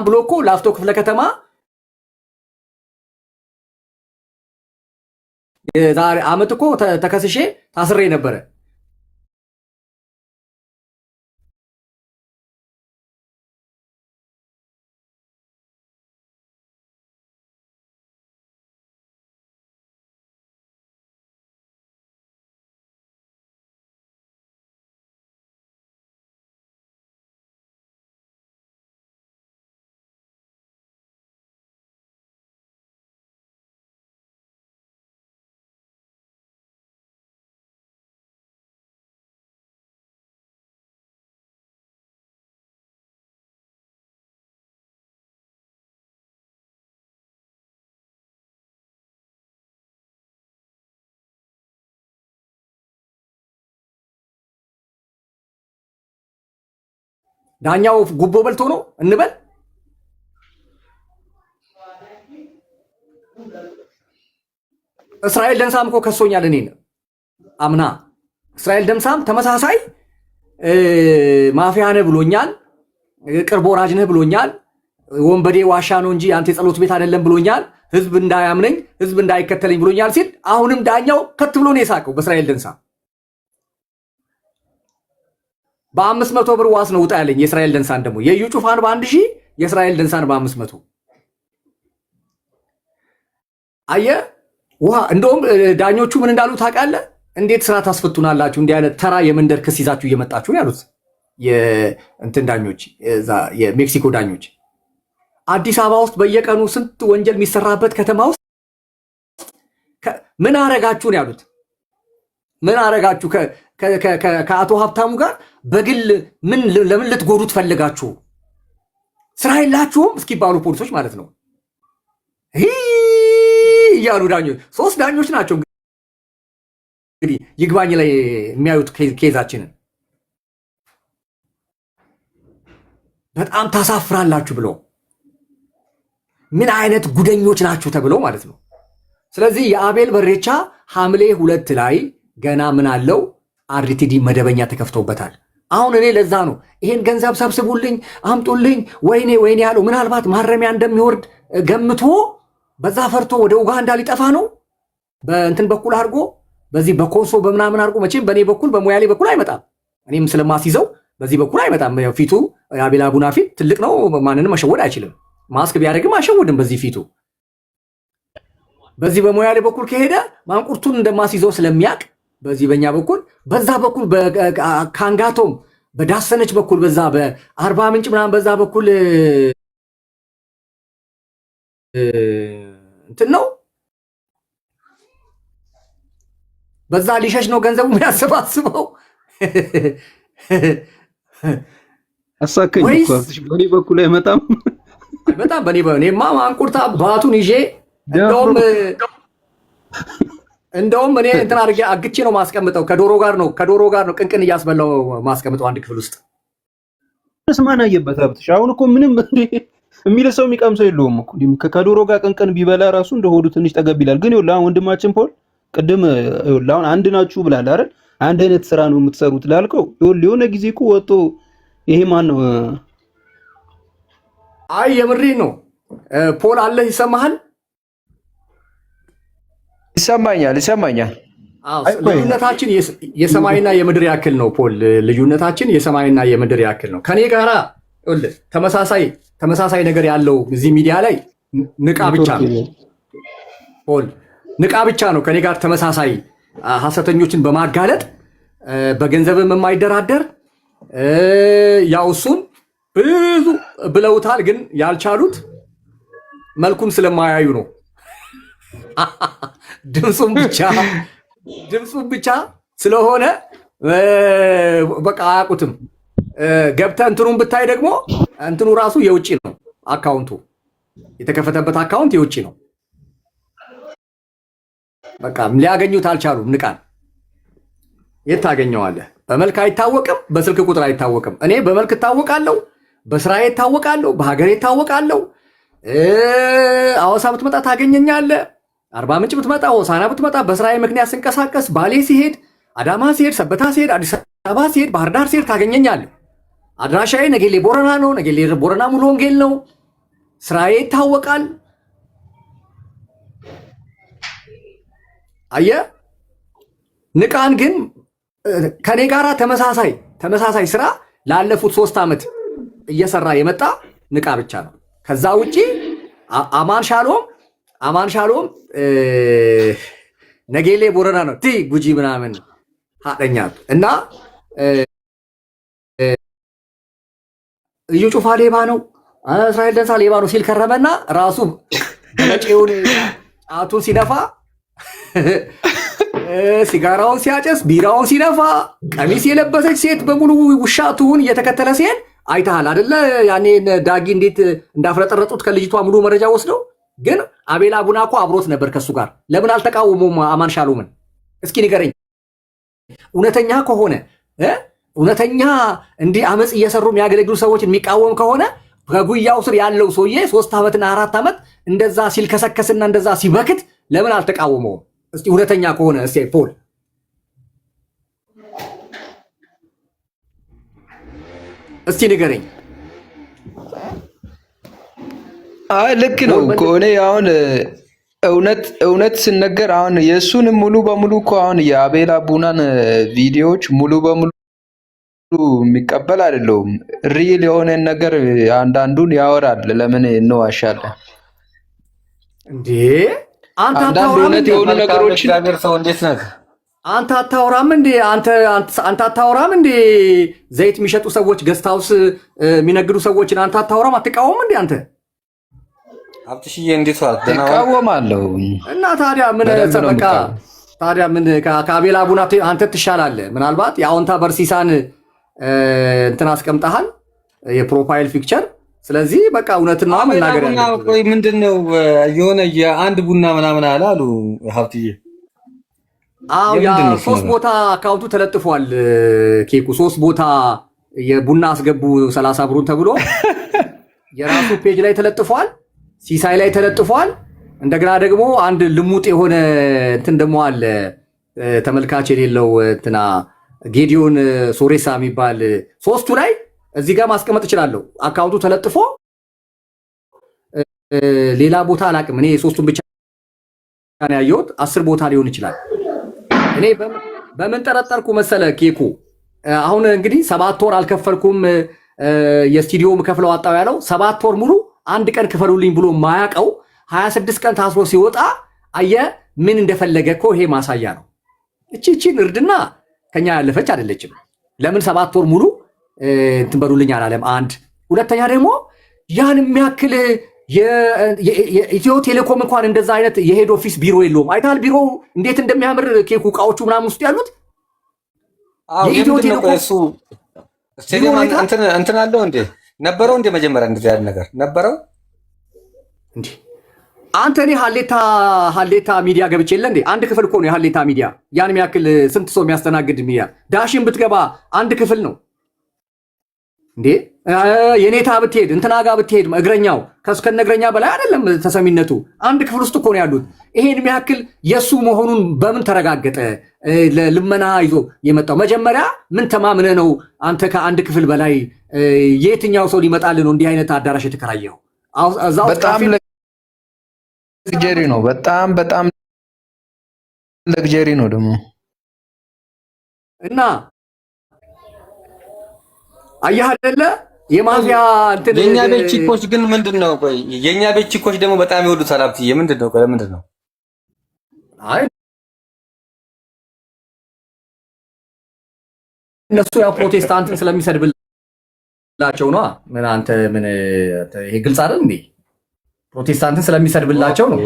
ብሎ እኮ ላፍቶ ክፍለ ከተማ የዛሬ ዓመት እኮ ተከስሼ ታስሬ ነበረ። ዳኛው ጉቦ በልቶ ነው እንበል። እስራኤል ደንሳም እኮ ከሶኛል እኔን አምና። እስራኤል ደንሳም ተመሳሳይ ማፊያ ነህ ብሎኛል፣ ቅርብ ወራጅ ነህ ብሎኛል፣ ወንበዴ ዋሻ ነው እንጂ አንተ የጸሎት ቤት አይደለም ብሎኛል፣ ህዝብ እንዳያምነኝ ህዝብ እንዳይከተለኝ ብሎኛል ሲል አሁንም ዳኛው ከት ብሎ ነው የሳቀው በእስራኤል ደንሳ። በ500 ብር ዋስ ነው ውጣ ያለኝ የእስራኤል ደንሳን ደግሞ የዩ ጩፋን በ1000 የእስራኤል ደንሳን በ500 አየ ውሃ። እንደውም ዳኞቹ ምን እንዳሉ ታውቃለህ? እንዴት ስራ ታስፈቱናላችሁ እንዲህ አይነት ተራ የመንደር ክስ ይዛችሁ እየመጣችሁ ያሉት የእንትን ዳኞች እዛ የሜክሲኮ ዳኞች። አዲስ አበባ ውስጥ በየቀኑ ስንት ወንጀል የሚሰራበት ከተማ ውስጥ ምን አረጋችሁ ነው ያሉት። ምን አረጋችሁ ከአቶ ሀብታሙ ጋር በግል ለምን ልትጎዱ ትፈልጋችሁ? ስራ የላችሁም እስኪባሉ ፖሊሶች ማለት ነው እያሉ ዳኞች፣ 3 ዳኞች ናቸው እንግዲህ ይግባኝ ላይ የሚያዩት ኬዛችንን። በጣም ታሳፍራላችሁ ብሎ ምን አይነት ጉደኞች ናችሁ ተብሎ ማለት ነው። ስለዚህ የአቤል በሬቻ ሐምሌ 2 ላይ ገና ምን አለው አርቲዲ መደበኛ ተከፍቶበታል። አሁን እኔ ለዛ ነው ይሄን ገንዘብ ሰብስቡልኝ አምጡልኝ ወይኔ ያለው። ምናልባት ማረሚያ እንደሚወርድ ገምቶ በዛ ፈርቶ ወደ ኡጋንዳ ሊጠፋ ነው። በእንትን በኩል አድርጎ በዚህ በኮንሶ በምናምን አድርጎ መቼም በእኔ በኩል በሞያሌ በኩል አይመጣም። እኔም ስለማስይዘው በዚህ በኩል አይመጣም። ፊቱ አቤል አቡና ፊት ትልቅ ነው። ማንንም መሸወድ አይችልም። ማስክ ቢያደርግም አይሸወድም በዚህ ፊቱ። በዚህ በሞያሌ በኩል ከሄደ ማንቁርቱን እንደማስይዘው ስለሚያቅ በዚህ በእኛ በኩል በዛ በኩል በካንጋቶም በዳሰነች በኩል በዛ በአርባ ምንጭ ምናምን በዛ በኩል እንትን ነው። በዛ ሊሸሽ ነው ገንዘቡ የሚያሰባስበው። አሳከኝ በኔ በኩል አይመጣም። በጣም በኔማ ማንቁርታ ባቱን ይዤ እንደውም እኔ እንትን አድርጌ አግቼ ነው ማስቀምጠው። ከዶሮ ጋር ነው ቅንቅን እያስበላው ማስቀምጠው አንድ ክፍል ውስጥ። ማን አየበት ሀብትሽ? አሁን እኮ ምንም የሚል ሰው የሚቀምሰው የለውም እኮ ከዶሮ ጋር ቅንቅን ቢበላ ራሱ እንደሆዱ ትንሽ ጠገብ ይላል። ግን ይኸውልህ አሁን ወንድማችን ፖል ቅድም ይኸውልህ አሁን አንድ ናችሁ ብላል አይደል? አንድ አይነት ስራ ነው የምትሰሩት ላልከው ይኸውልህ የሆነ ጊዜ እኮ ወጥቶ ይሄ ማን ነው? አይ የምሬ ነው ፖል አለ ይሰማሃል? ይሰማኛል። ልዩነታችን የሰማይና የምድር ያክል ነው ፖል። ልዩነታችን የሰማይና የምድር ያክል ነው። ከኔ ጋራ ተመሳሳይ ነገር ያለው እዚህ ሚዲያ ላይ ንቃ ብቻ ነው ፖል፣ ንቃ ብቻ ነው ከኔ ጋር ተመሳሳይ ሐሰተኞችን በማጋለጥ በገንዘብም የማይደራደር ያው እሱን ብዙ ብለውታል፣ ግን ያልቻሉት መልኩን ስለማያዩ ነው። ድምፁም ብቻ ስለሆነ በቃ አያውቁትም። ገብተህ እንትኑን ብታይ ደግሞ እንትኑ ራሱ የውጭ ነው። አካውንቱ የተከፈተበት አካውንት የውጭ ነው። በቃ ሊያገኙት አልቻሉም። ንቃን የት ታገኘዋለህ? በመልክ አይታወቅም፣ በስልክ ቁጥር አይታወቅም። እኔ በመልክ እታወቃለሁ፣ በስራዬ እታወቃለሁ፣ በሀገሬ እታወቃለሁ። አዋሳ ብትመጣ ታገኘኛለህ። አርባ ምንጭ ብትመጣ፣ ሆሳና ብትመጣ፣ በስራዬ ምክንያት ስንቀሳቀስ ባሌ ሲሄድ፣ አዳማ ሲሄድ፣ ሰበታ ሲሄድ፣ አዲስ አበባ ሲሄድ፣ ባህር ዳር ሲሄድ ታገኘኛለህ። አድራሻዬ ነጌሌ ቦረና ነው። ነጌሌ ቦረና ሙሉ ወንጌል ነው። ስራዬ ይታወቃል። አየህ ንቃን ግን ከኔ ጋራ ተመሳሳይ ስራ ላለፉት 3 ዓመት እየሰራ የመጣ ንቃ ብቻ ነው። ከዛ ውጪ አማን ሻሎም ነጌሌ ቦረና ነው ጉጂ ምናምን ሀደኛ እና እዩ ጩፋ ሌባ ነው፣ እስራኤል ደንሳ ሌባ ነው ሲል ከረመና ራሱ በመጪውን ጫቱን ሲነፋ ሲጋራውን ሲያጨስ ቢራውን ሲነፋ ቀሚስ የለበሰች ሴት በሙሉ ውሻ ትሁን እየተከተለ ሲሄድ አይተሃል አይደለ? ያኔ ዳጊ እንዴት እንዳፍረጠረጡት ከልጅቷ ሙሉ መረጃ ወስደው። ግን አቤል አቡና እኮ አብሮት ነበር ከሱ ጋር። ለምን አልተቃወሙም አማን ሻሎምን? እስኪ ንገረኝ። እውነተኛ ከሆነ እውነተኛ እንዲህ አመፅ እየሰሩ የሚያገለግሉ ሰዎችን የሚቃወም ከሆነ ከጉያው ስር ያለው ሰውዬ 3 ዓመትና 4 ዓመት እንደዛ ሲልከሰከስና እንደዛ ሲበክት ለምን አልተቃወመውም? እስቲ እውነተኛ ከሆነ እስቲ ፖል እስቲ ንገረኝ። አይ ልክ ነው እኮ እኔ አሁን እውነት ስነገር አሁን የእሱንም ሙሉ በሙሉ እኮ አሁን የአቤል አቡናን ቪዲዮዎች ሙሉ በሙሉ የሚቀበል አይደለሁም። ሪል የሆነ ነገር አንዳንዱን ያወራል። ለምን እንዋሻለን እንዴ? አንተ እውነት የሆኑ ነገሮች ሰው እንዴት ነህ? አንተ አታወራም እንዴ? አንተ አታወራም እንዴ? ዘይት የሚሸጡ ሰዎች ገስት ሃውስ የሚነግዱ ሰዎችን አንተ አታወራም? አትቃወም እንዴ አንተ? ሀብትሽዬ እንዴት ዋልክ? እቃወማለሁ። እና ታዲያ ምን ተበቃ? ታዲያ ምን ከአቤል አቡና አንተ ትሻላለህ? ምናልባት የአዎንታ በርሲሳን እንትን አስቀምጠሃል የፕሮፋይል ፒክቸር። ስለዚህ በቃ እውነትና መናገር ያለው ቆይ ምንድነው የሆነ የአንድ ቡና ምናምን አለ አሉ ሀብትዬ። አዎ ያ 3 ቦታ አካውንቱ ተለጥፏል። ኬኩ 3 ቦታ የቡና አስገቡ 30 ብሩን ተብሎ የራሱ ፔጅ ላይ ተለጥፏል፣ ሲሳይ ላይ ተለጥፏል። እንደገና ደግሞ አንድ ልሙጥ የሆነ እንትን ደግሞ አለ ተመልካች የሌለው እንትና ጌዲዮን ሶሬሳ የሚባል 3ቱ ላይ እዚህ ጋር ማስቀመጥ እችላለሁ። አካውንቱ ተለጥፎ ሌላ ቦታ አላውቅም። እኔ 3ቱን ብቻ ነው ያየሁት። 10 ቦታ ሊሆን ይችላል። እኔ በምን ጠረጠርኩ መሰለ ኬኩ አሁን እንግዲህ 7 ወር አልከፈልኩም የስቱዲዮ ከፍለው አጣው ያለው 7 ወር ሙሉ አንድ ቀን ክፈሉልኝ ብሎ ማያቀው 26 ቀን ታስሮ ሲወጣ አየ ምን እንደፈለገ እኮ ይሄ ማሳያ ነው። እቺን እርድና ከኛ ያለፈች አይደለችም። ለምን 7 ወር ሙሉ እንትን በሉልኝ አላለም? አንድ ሁለተኛ ደግሞ ያን የሚያክል የኢትዮ ቴሌኮም እንኳን እንደዛ አይነት የሄድ ኦፊስ ቢሮ የለውም። አይታል ቢሮ እንዴት እንደሚያምር ኬኩ እቃዎቹ ምናምን ውስጥ ያሉት የኢትዮ ቴሌኮም እሱ ስቴዲየም እንትን አለው እንዴ ነበረው እንዴ? መጀመሪያ እንደዚህ ያለ ነገር ነበረው እንዴ? አንተ እኔ ሀሌታ ሚዲያ ገብቼ የለ እንዴ? አንድ ክፍል እኮ ነው የሀሌታ ሚዲያ። ያን የሚያክል ስንት ሰው የሚያስተናግድ ሚዲያ። ዳሽን ብትገባ አንድ ክፍል ነው እንዴ? የኔታ ብትሄድ እንትና ጋር ብትሄድ እግረኛው ከስከነ እግረኛ በላይ አይደለም ተሰሚነቱ። አንድ ክፍል ውስጥ እኮ ነው ያሉት። ይሄን የሚያክል የሱ መሆኑን በምን ተረጋገጠ? ለልመና ይዞ የመጣው መጀመሪያ ምን ተማምነ ነው አንተ ከአንድ ክፍል በላይ የትኛው ሰው ሊመጣልህ ነው እንዲህ አይነት አዳራሽ የተከራየው? በጣም ለግጀሪ ነው። በጣም ለግጀሪ ነው ደግሞ እና አየህ አይደለ የማፊያ እንትን የኛ ቤት ቺኮች ግን ምንድነው? ቆይ የኛ ቤት ቺኮች ደግሞ በጣም ይወዱታል ሀብትዬ። ምንድነው? ቆይ ለምንድን ነው? አይ እነሱ ያው ፕሮቴስታንትን ስለሚሰድብላቸው ነው። ምን አንተ ምን ይሄ ግልጽ አይደል እንዴ? ፕሮቴስታንትን ስለሚሰድብላቸው ነው።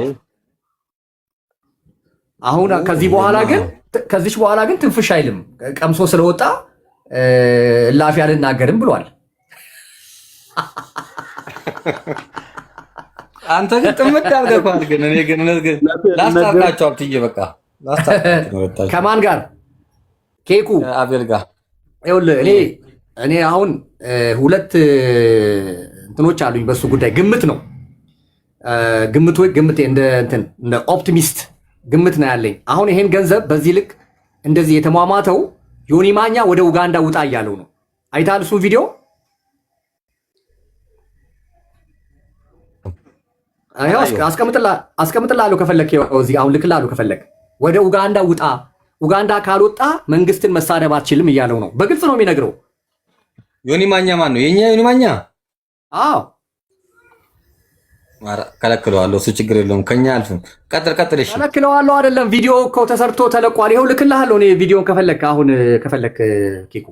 አሁን ከዚህ በኋላ ግን ትንፍሽ አይልም። ቀምሶ ስለወጣ እላፊ አልናገርም ብሏል። አንተ ግን ጥምድ አድርገሃል። ግን እኔ ግን ላስታርቃቸው ሀብትዬ። በቃ ላስታርቃቸው። ከማን ጋር? ኬኩ አቤል ጋር። ይኸውልህ እኔ አሁን 2 እንትኖች አሉኝ በሱ ጉዳይ። ግምት ነው ግምቴ እንደ ኦፕቲሚስት ግምት ነው ያለኝ። አሁን ይሄን ገንዘብ በዚህ ልክ እንደዚህ የተሟሟተው ዮኒ ማኛ ወደ ኡጋንዳ ውጣ እያለው ነው። አይታል እሱ ቪዲዮ አይው አስቀምጥልሃለሁ ከፈለክ እዚህ አሁን ልክልሃለሁ ከፈለክ ወደ ኡጋንዳ ውጣ። ኡጋንዳ ካልወጣ መንግስትን መሳደብ አትችልም እያለው ነው። በግልጽ ነው የሚነግረው። ዮኒ ማኛ ማን ነው? የኛ ዮኒ ማኛ? አዎ ማራ ከለክለዋለሁ። እሱ ችግር የለውም ከኛ አልፍም። ቀጥል። እሺ ከለክለዋለሁ አይደለም፣ ቪዲዮ እኮ ተሰርቶ ተለቋል። ይኸው ልክልሃለሁ እኔ ቪዲዮን ከፈለክ አሁን ከፈለክ ኪኩ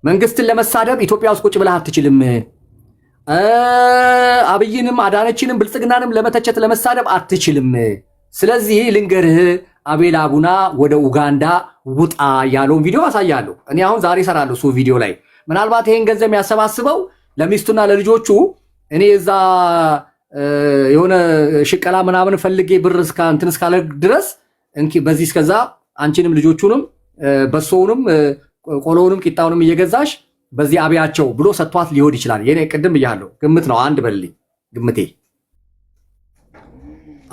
መንግስትን ለመሳደብ ኢትዮጵያ ውስጥ ቁጭ ብለህ አትችልም። አብይንም አዳነችንም ብልጽግናንም ለመተቸት ለመሳደብ አትችልም። ስለዚህ ልንገርህ አቤል አቡና ወደ ኡጋንዳ ውጣ ያለውን ቪዲዮ አሳያለሁ። እኔ አሁን ዛሬ እሰራለሁ እሱ ቪዲዮ ላይ ምናልባት ይሄን ገንዘብ ያሰባስበው ለሚስቱና ለልጆቹ እኔ እዛ የሆነ ሽቀላ ምናምን ፈልጌ ብር እስካለ ድረስ እንኪ በዚህ እስከዛ አንቺንም ልጆቹንም በሶውንም ቆሎውንም ቂጣውንም እየገዛሽ በዚህ አብያቸው ብሎ ሰጥቷት ሊሆን ይችላል። የኔ ቅድም ብያለሁ ግምት ነው። አንድ በልልኝ ግምቴ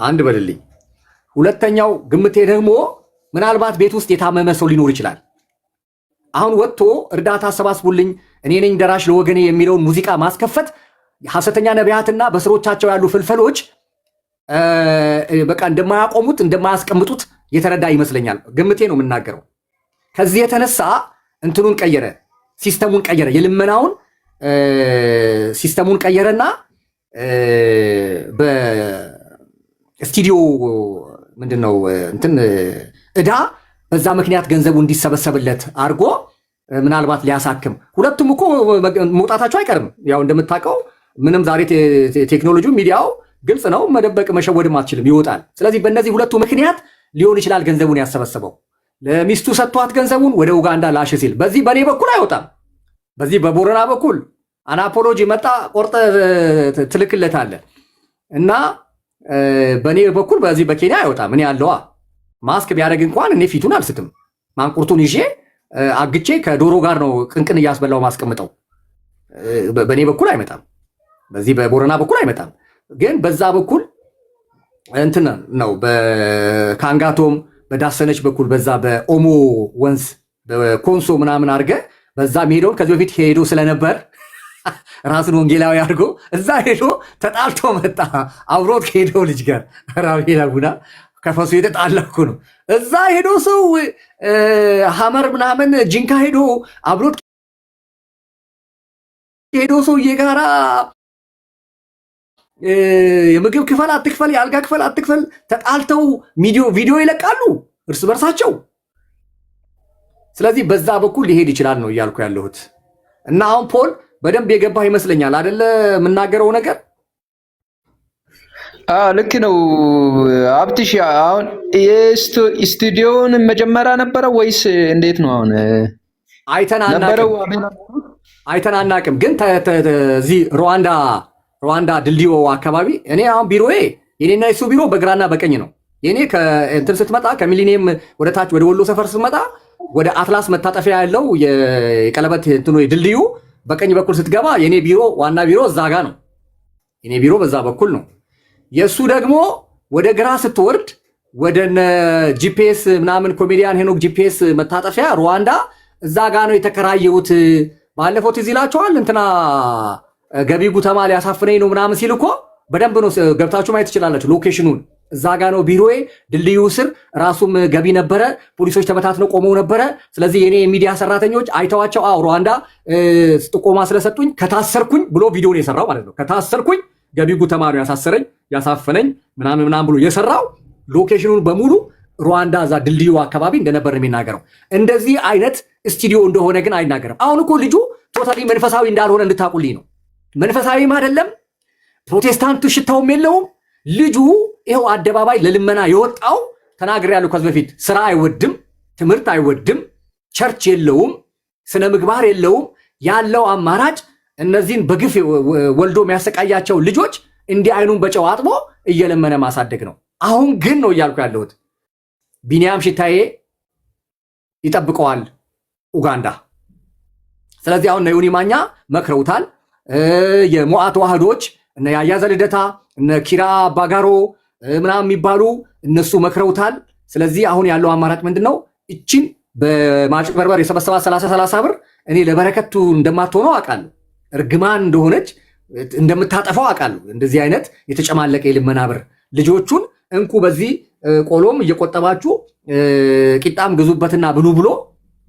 አንድ በልልኝ። ሁለተኛው ግምቴ ደግሞ ምናልባት ቤት ውስጥ የታመመ ሰው ሊኖር ይችላል። አሁን ወጥቶ እርዳታ አሰባስቡልኝ እኔ ነኝ ደራሽ ለወገኔ የሚለውን ሙዚቃ ማስከፈት ሐሰተኛ ነቢያትና በስሮቻቸው ያሉ ፍልፈሎች በቃ እንደማያቆሙት እንደማያስቀምጡት የተረዳ ይመስለኛል። ግምቴ ነው የምናገረው። ከዚህ የተነሳ እንትኑን ቀየረ፣ ሲስተሙን ቀየረ፣ የልመናውን ሲስተሙን ቀየረና በስቱዲዮ ምንድነው እንትን እዳ በዛ ምክንያት ገንዘቡ እንዲሰበሰብለት አድርጎ ምናልባት ሊያሳክም ሁለቱም እኮ መውጣታቸው አይቀርም። ያው እንደምታውቀው ምንም ዛሬ ቴክኖሎጂው ሚዲያው ግልጽ ነው፣ መደበቅ መሸወድም አትችልም፣ ይወጣል። ስለዚህ በእነዚህ ሁለቱ ምክንያት ሊሆን ይችላል ገንዘቡን ያሰበሰበው። ለሚስቱ ሰጥቷት ገንዘቡን ወደ ኡጋንዳ ላሽ ሲል በዚህ በኔ በኩል አይወጣም። በዚህ በቦረና በኩል አናፖሎጂ መጣ ቆርጠ ትልክለታለህ እና በኔ በኩል በዚህ በኬንያ አይወጣም። እኔ ያለዋ ማስክ ቢያደርግ እንኳን እኔ ፊቱን አልስትም። ማንቁርቱን ይዤ አግቼ ከዶሮ ጋር ነው ቅንቅን እያስበላው ማስቀምጠው። በኔ በኩል አይመጣም፣ በዚህ በቦረና በኩል አይመጣም። ግን በዛ በኩል እንትን ነው በካንጋቶም በዳሰነች በኩል በዛ በኦሞ ወንዝ በኮንሶ ምናምን አድርገ በዛ ሄደውን ከዚህ በፊት ሄዶ ስለነበር ራሱን ወንጌላዊ አድርጎ እዛ ሄዶ ተጣልቶ መጣ። አብሮት ከሄደው ልጅ ጋር ራቤላ ቡና ከፈሱ የተጣላኩ ነው። እዛ ሄዶ ሰው ሐመር ምናምን ጂንካ ሄዶ አብሮት ሄዶ ሰውዬ ጋራ የምግብ ክፈል አትክፈል፣ የአልጋ ክፈል አትክፈል ተጣልተው ቪዲዮ ይለቃሉ እርስ በርሳቸው። ስለዚህ በዛ በኩል ሊሄድ ይችላል ነው እያልኩ ያለሁት። እና አሁን ፖል በደንብ የገባህ ይመስለኛል አይደለ የምናገረው ነገር? ልክ ነው አብትሽ። አሁን የስቱዲዮውን መጀመሪያ ነበረ ወይስ እንዴት ነው? አሁን አይተን አናቅም፣ ግን እዚህ ሩዋንዳ ድልድዮ አካባቢ እኔ አሁን ቢሮዬ የኔና የሱ ቢሮ በግራና በቀኝ ነው። የኔ ከእንትን ስትመጣ ከሚሊኒየም ወደ ታች ወደ ወሎ ሰፈር ስትመጣ ወደ አትላስ መታጠፊያ ያለው የቀለበት እንትኑ ድልድዩ በቀኝ በኩል ስትገባ የኔ ቢሮ ዋና ቢሮ እዛ ጋ ነው። የኔ ቢሮ በዛ በኩል ነው። የሱ ደግሞ ወደ ግራ ስትወርድ ወደ ጂፒኤስ ምናምን ኮሜዲያን ሄኖክ ጂፒኤስ መታጠፊያ ሩዋንዳ እዛ ጋ ነው የተከራየሁት። ባለፈው ትዝ ይላችኋል እንትና ገቢ ጉተማ ሊያሳፍነኝ ነው ምናምን ሲል እኮ በደንብ ነው ገብታችሁ ማየት ትችላላችሁ ሎኬሽኑን። እዛ ጋ ነው ቢሮዬ። ድልድዩ ስር ራሱም ገቢ ነበረ። ፖሊሶች ተበታትነው ቆመው ነበረ። ስለዚህ የኔ የሚዲያ ሰራተኞች አይተዋቸው ሩዋንዳ ጥቆማ ስለሰጡኝ ከታሰርኩኝ ብሎ ቪዲዮ ነው የሰራው ማለት ነው። ከታሰርኩኝ ገቢ ጉተማ ነው ያሳሰረኝ ያሳፈነኝ ምናምን ብሎ የሰራው ሎኬሽኑን በሙሉ ሩዋንዳ እዛ ድልድዩ አካባቢ እንደነበር ነው የሚናገረው። እንደዚህ አይነት ስቱዲዮ እንደሆነ ግን አይናገርም። አሁን እኮ ልጁ ቶታሊ መንፈሳዊ እንዳልሆነ እንድታቁልኝ ነው። መንፈሳዊም አይደለም፣ ፕሮቴስታንቱ ሽታውም የለውም። ልጁ ይኸው አደባባይ ለልመና የወጣው ተናግሬያለሁ ከዚህ በፊት። ስራ አይወድም፣ ትምህርት አይወድም፣ ቸርች የለውም፣ ስነ ምግባር የለውም። ያለው አማራጭ እነዚህን በግፍ ወልዶ የሚያሰቃያቸው ልጆች እንዲህ አይኑን በጨው አጥቦ እየለመነ ማሳደግ ነው። አሁን ግን ነው እያልኩ ያለሁት ቢኒያም ሽታዬ ይጠብቀዋል ኡጋንዳ። ስለዚህ አሁን ዮኒ ማኛ መክረውታል። የሞዓ ተዋህዶች እነ ያያዘ ልደታ እነ ኪራ ባጋሮ ምናምን የሚባሉ እነሱ መክረውታል። ስለዚህ አሁን ያለው አማራጭ ምንድነው? እቺን በማጭበርበር የሰበሰባ 30 ብር እኔ ለበረከቱ እንደማትሆነው አውቃለሁ። እርግማን እንደሆነች እንደምታጠፋው አውቃለሁ። እንደዚህ አይነት የተጨማለቀ የልመና ብር ልጆቹን እንኩ በዚህ ቆሎም እየቆጠባችሁ ቂጣም ግዙበትና ብሉ ብሎ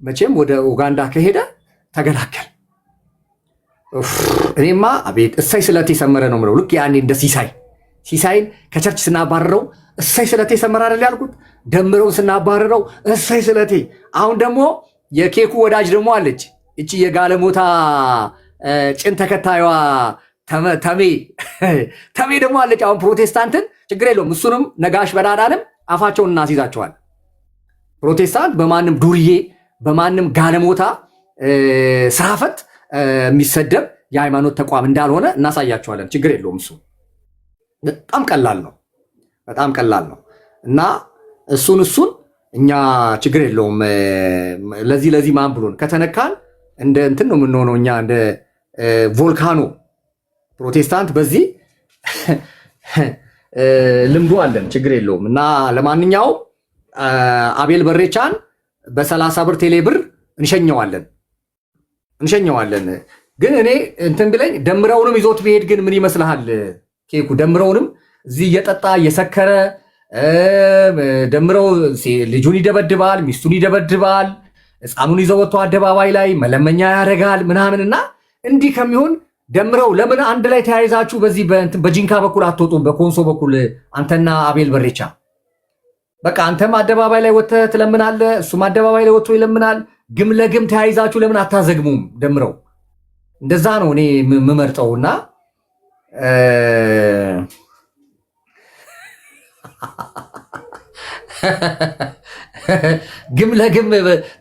መቼም ወደ ኡጋንዳ ከሄደ ተገላገል። እኔማ አቤት እሰይ ስለቴ ሰመረ ነው የምለው። ልክ ያኔ እንደ ሲሳይን ከቸርች ስናባረረው እሰይ ስለቴ ሰመረ አይደል ያልኩት? ደምረውን ስናባረረው እሰይ ስለቴ። አሁን ደግሞ የኬኩ ወዳጅ ደግሞ አለች እቺ የጋለሞታ ጭን ተከታዩዋ ተሜ ደግሞ አለች። አሁን ፕሮቴስታንትን ችግር የለውም እሱንም ነጋሽ በዳዳንም አፋቸውን እናስይዛቸዋል። ፕሮቴስታንት በማንም ዱርዬ በማንም ጋለሞታ ስራፈት የሚሰደብ የሃይማኖት ተቋም እንዳልሆነ እናሳያቸዋለን። ችግር የለውም እሱ በጣም ቀላል ነው፣ በጣም ቀላል ነው። እና እሱን እኛ ችግር የለውም። ለዚህ ማን ብሎን ከተነካን እንደ እንትን ነው የምንሆነው እኛ እንደ ቮልካኖ። ፕሮቴስታንት በዚህ ልምዱ አለን፣ ችግር የለውም። እና ለማንኛውም አቤል በሬቻን በ30 ብር ቴሌ ብር እንሸኘዋለን። ግን እኔ እንትን ብለኝ ደምረውንም ይዞት ቢሄድ ግን ምን ይመስልሃል? ኬኩ ደምረውንም እዚህ እየጠጣ እየሰከረ ደምረው ልጁን ይደበድባል፣ ሚስቱን ይደበድባል፣ ሕፃኑን ይዘው ወጥቶ አደባባይ ላይ መለመኛ ያደርጋል ምናምንና እንዲህ ከሚሆን ደምረው ለምን አንድ ላይ ተያይዛችሁ በዚህ በጂንካ በኩል አትወጡም? በኮንሶ በኩል አንተና አቤል በሬቻ በቃ አንተም አደባባይ ላይ ወጥተህ ትለምናለህ፣ እሱም አደባባይ ላይ ወጥቶ ይለምናል። ግም ለግም ተያይዛችሁ ለምን አታዘግሙም? ደምረው እንደዛ ነው እኔ የምመርጠውና ግም ለግም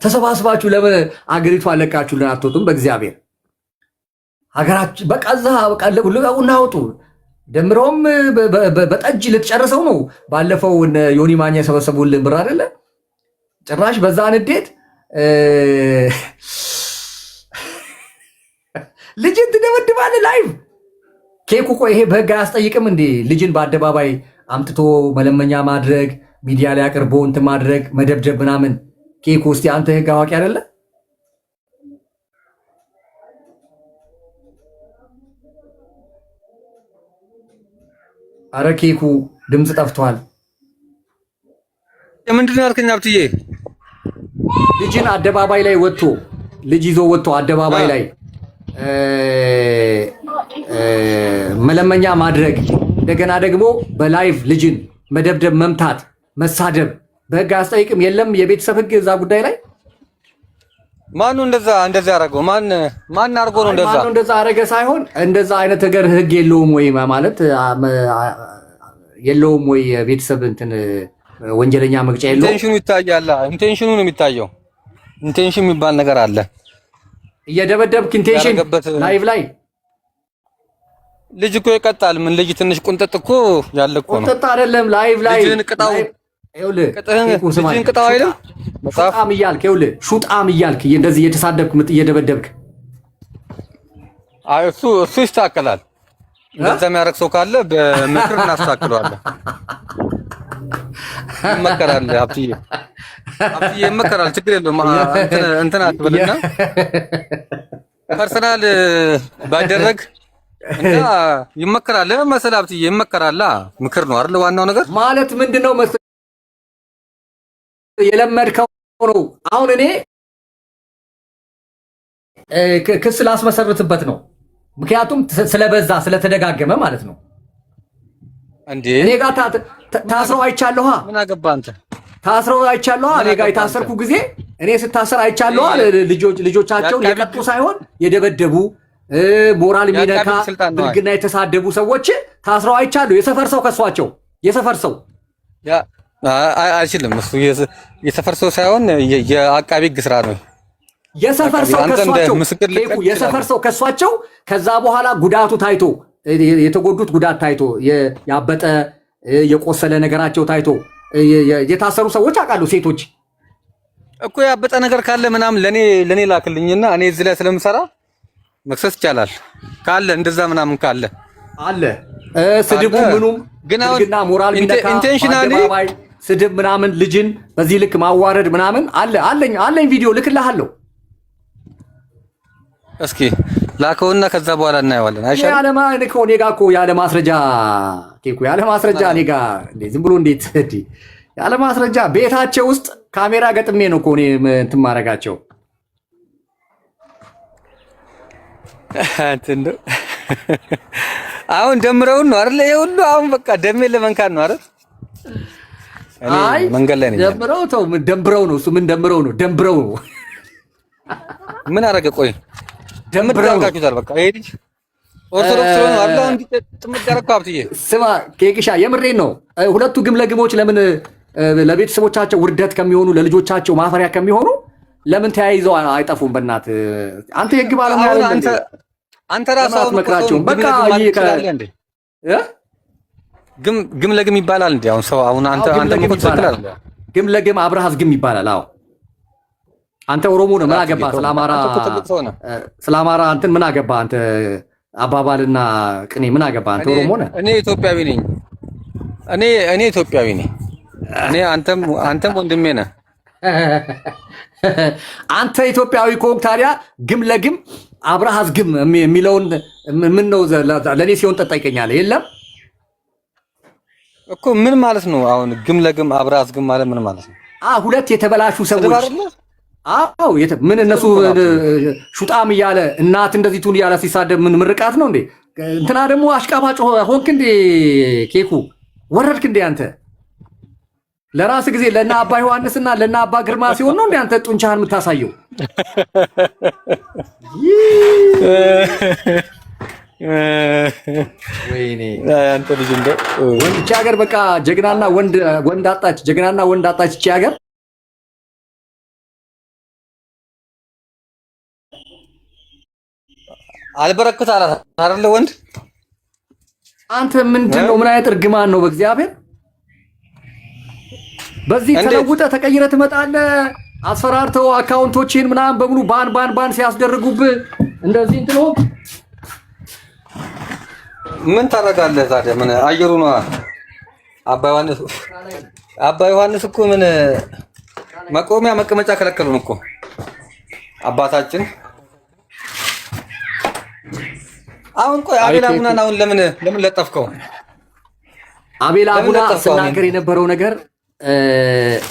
ተሰባስባችሁ ለምን አገሪቱ አለቃችሁልን አትወጡም? በእግዚአብሔር ሀገራችን በቃ እዛ በቃ ልቀቁና አውጡ። ደምረውም በጠጅ ልትጨርሰው ነው። ባለፈው ዮኒ ማኛ የሰበሰቡልን ብር አይደለ? ጭራሽ በዛ ንዴት ልጅን ትደበድባለህ ላይቭ። ኬኩ ቆይ ይሄ በህግ አያስጠይቅም እንዴ? ልጅን በአደባባይ አምጥቶ መለመኛ ማድረግ፣ ሚዲያ ላይ አቅርቦ እንትን ማድረግ፣ መደብደብ ምናምን። ኬኩ እስቲ አንተ ህግ አዋቂ አይደለ? አረ ኬኩ ድምፅ ጠፍቷል። ምንድን ነው ያልከኝ ሀብትዬ? ልጅን አደባባይ ላይ ወጥቶ ልጅ ይዞ ወጥቶ አደባባይ ላይ መለመኛ ማድረግ፣ እንደገና ደግሞ በላይቭ ልጅን መደብደብ፣ መምታት፣ መሳደብ በህግ አያስጠይቅም? የለም የቤተሰብ ህግ እዛ ጉዳይ ላይ ማኑ እንደዛ ያደረገው ማን አድርጎ ነው እንደዛ? ማኑ እንደዛ አደረገ ሳይሆን እንደዛ አይነት ነገር ህግ የለውም ወይ ማለት የለውም ወይ? ቤተሰብ እንትን ወንጀለኛ መቅጫ የለውም? ኢንቴንሽኑ ይታያል። ኢንቴንሽኑ ነው የሚታየው። ኢንቴንሽን የሚባል ነገር አለ። እየደበደብክ ኢንቴንሽን ላይቭ ላይ ልጅ እኮ ይቀጣል። ምን ልጅ ትንሽ ቁንጥጥ እኮ ያለ እኮ ነው። ቁንጥጥ አይደለም ላይቭ ላይ ልጅን ቅጣው። ይኸውልህ ልጅን ቅጣው አይደለም ሹጣም እያልክ ይኸውልህ ሹጣም እያልክ እንደዚህ እየተሳደብክ እየደበደብክ አይ እሱ ይስተካከላል። እንደዛ የሚያደርግ ሰው ካለ በምክር እናስተካክለዋለን። ይመከራል። ሀብትዬ ይመከራል። ችግር የለውም። እንትን አትበልና ፐርሰናል ባይደረግ እና ይመከራል መሰለህ ሀብትዬ። ይመከራል። ምክር ነው አይደል? ዋናው ነገር ማለት ምንድነው መሰለህ የለመድከው ነው። አሁን እኔ ክስ ላስመሰርትበት ነው። ምክንያቱም ስለበዛ ስለተደጋገመ ማለት ነው። እንዴ እኔ ጋር ታስረው አይቻለሁ። ምን አገባ አንተ? ታስረው አይቻለሁ። እኔ ጋር የታሰርኩ ጊዜ እኔ ስታሰር አይቻለሁ። ልጆቻቸውን የቀጡ ሳይሆን የደበደቡ ሞራል የሚነካ ብልግና የተሳደቡ ሰዎች ታስረው አይቻለሁ። የሰፈር ሰው ከሷቸው የሰፈር ሰው አይችልም። እሱ የሰፈር ሰው ሳይሆን የአቃቢ ሕግ ስራ ነው። የሰፈር ሰው ከሷቸው የሰፈር ሰው ከሷቸው ከዛ በኋላ ጉዳቱ ታይቶ የተጎዱት ጉዳት ታይቶ ያበጠ የቆሰለ ነገራቸው ታይቶ የታሰሩ ሰዎች አውቃለሁ። ሴቶች እኮ ያበጠ ነገር ካለ ምናምን ለኔ ላክልኝና እኔ እዚህ ላይ ስለምሰራ መክሰስ ይቻላል። ካለ እንደዛ ምናምን ካለ አለ ስድቡ ምኑም ግና ሞራል ሚነካ ኢንቴንሽናሊ ስድብ ምናምን ልጅን በዚህ ልክ ማዋረድ ምናምን አለኝ ቪዲዮ ልክልሃለሁ። እስኪ ላከውና ከዛ በኋላ እናየዋለን። አይሻልም? እኔ ጋር እኮ ያለ ማስረጃ ኬኩ ያለ ማስረጃ እኔ ጋር ዝም ብሎ እንዴት ያለ ማስረጃ ቤታቸው ውስጥ ካሜራ ገጥሜ ነው እኮ እኔ እንትን ማድረጋቸው። አሁን ደምረውን ነው አይደል? ይሄ ሁሉ አሁን በቃ ደሜ ለመንካት ነው አይደል? አይ መንገድ ላይ ነኝ። ደምብረው ነው እሱ። ምን ደምረው ነው? ደምብረው ነው። ምን አደረገ? ቆይ ደምራጋችሁታል። በቃ ይሄ ልጅ ኦርቶዶክስ ነው አይደል? አሁን ጥምዳረካ ሀብትዬ ስማ፣ ኬክሻ የምሬን ነው። ሁለቱ ግም ለግሞች ለምን ለቤተሰቦቻቸው ውርደት ከሚሆኑ ለልጆቻቸው ማፈሪያ ከሚሆኑ ለምን ተያይዘው አይጠፉም? በእናት አንተ የህግ ባለሙያ አንተ ራስህ መክራቸው በቃ ግም ለግም ይባላል እንዴ? አሁን ሰው አንተ ትክክል ግም ለግም አብርሃስ ግም ይባላል። አዎ አንተ ኦሮሞ ነው፣ ምን አገባ? ስለ አማራ እንትን ምን አገባ አንተ? አባባልና ቅኔ ምን አገባ አንተ? ኦሮሞ ነህ። እኔ ኢትዮጵያዊ ነኝ። እኔ ኢትዮጵያዊ ነኝ። አንተም ወንድሜ ነህ። አንተ ኢትዮጵያዊ ከሆንክ ታዲያ ግም ለግም አብርሃስ ግም የሚለውን ምን ነው ለእኔ ሲሆን ጠይቀኛለህ? የለም እኮ ምን ማለት ነው? አሁን ግም ለግም አብርሃስ ግም ማለት ምን ማለት ነው? ሁለት የተበላሹ ሰዎች አዎ ምን እነሱ ሹጣም እያለ እናት እንደዚህ ቱን እያለ ሲሳደብ ምን ምርቃት ነው እንዴ? እንትና ደግሞ አሽቃባጭ ሆንክ እንዴ? ኬኩ ወረድክ እንዴ አንተ? ለራስ ጊዜ ለና አባ ዮሐንስና ለና አባ ግርማ ሲሆን ነው እንዴ አንተ ጡንቻህን የምታሳየው? ወይኔ አንተ ልጅ እንደው ወንድ ሀገር በቃ ጀግናና ወንድ አጣች። ጀግናና ወንድ አጣች እቺ ሀገር። አልበረክት አላት አይደለ? ወንድ አንተ ምንድን ነው? ምን አይነት እርግማን ነው? በእግዚአብሔር በዚህ ተለውጠህ ተቀይረህ ትመጣለህ። አስፈራርተው አካውንቶችን ምናምን በሙሉ ባን ሲያስደርጉብህ እንደዚህ እንትኖ ምን ታደርጋለህ ታዲያ? ምን አየሩ ነው። አባ ዮሐንስ እኮ ምን መቆሚያ መቀመጫ ከለከሉን እኮ አባታችን። አሁን ቆይ አቤል አቡናን አሁን ለምን ለጠፍከው? አቤል አቡና ስናገር የነበረው ነገር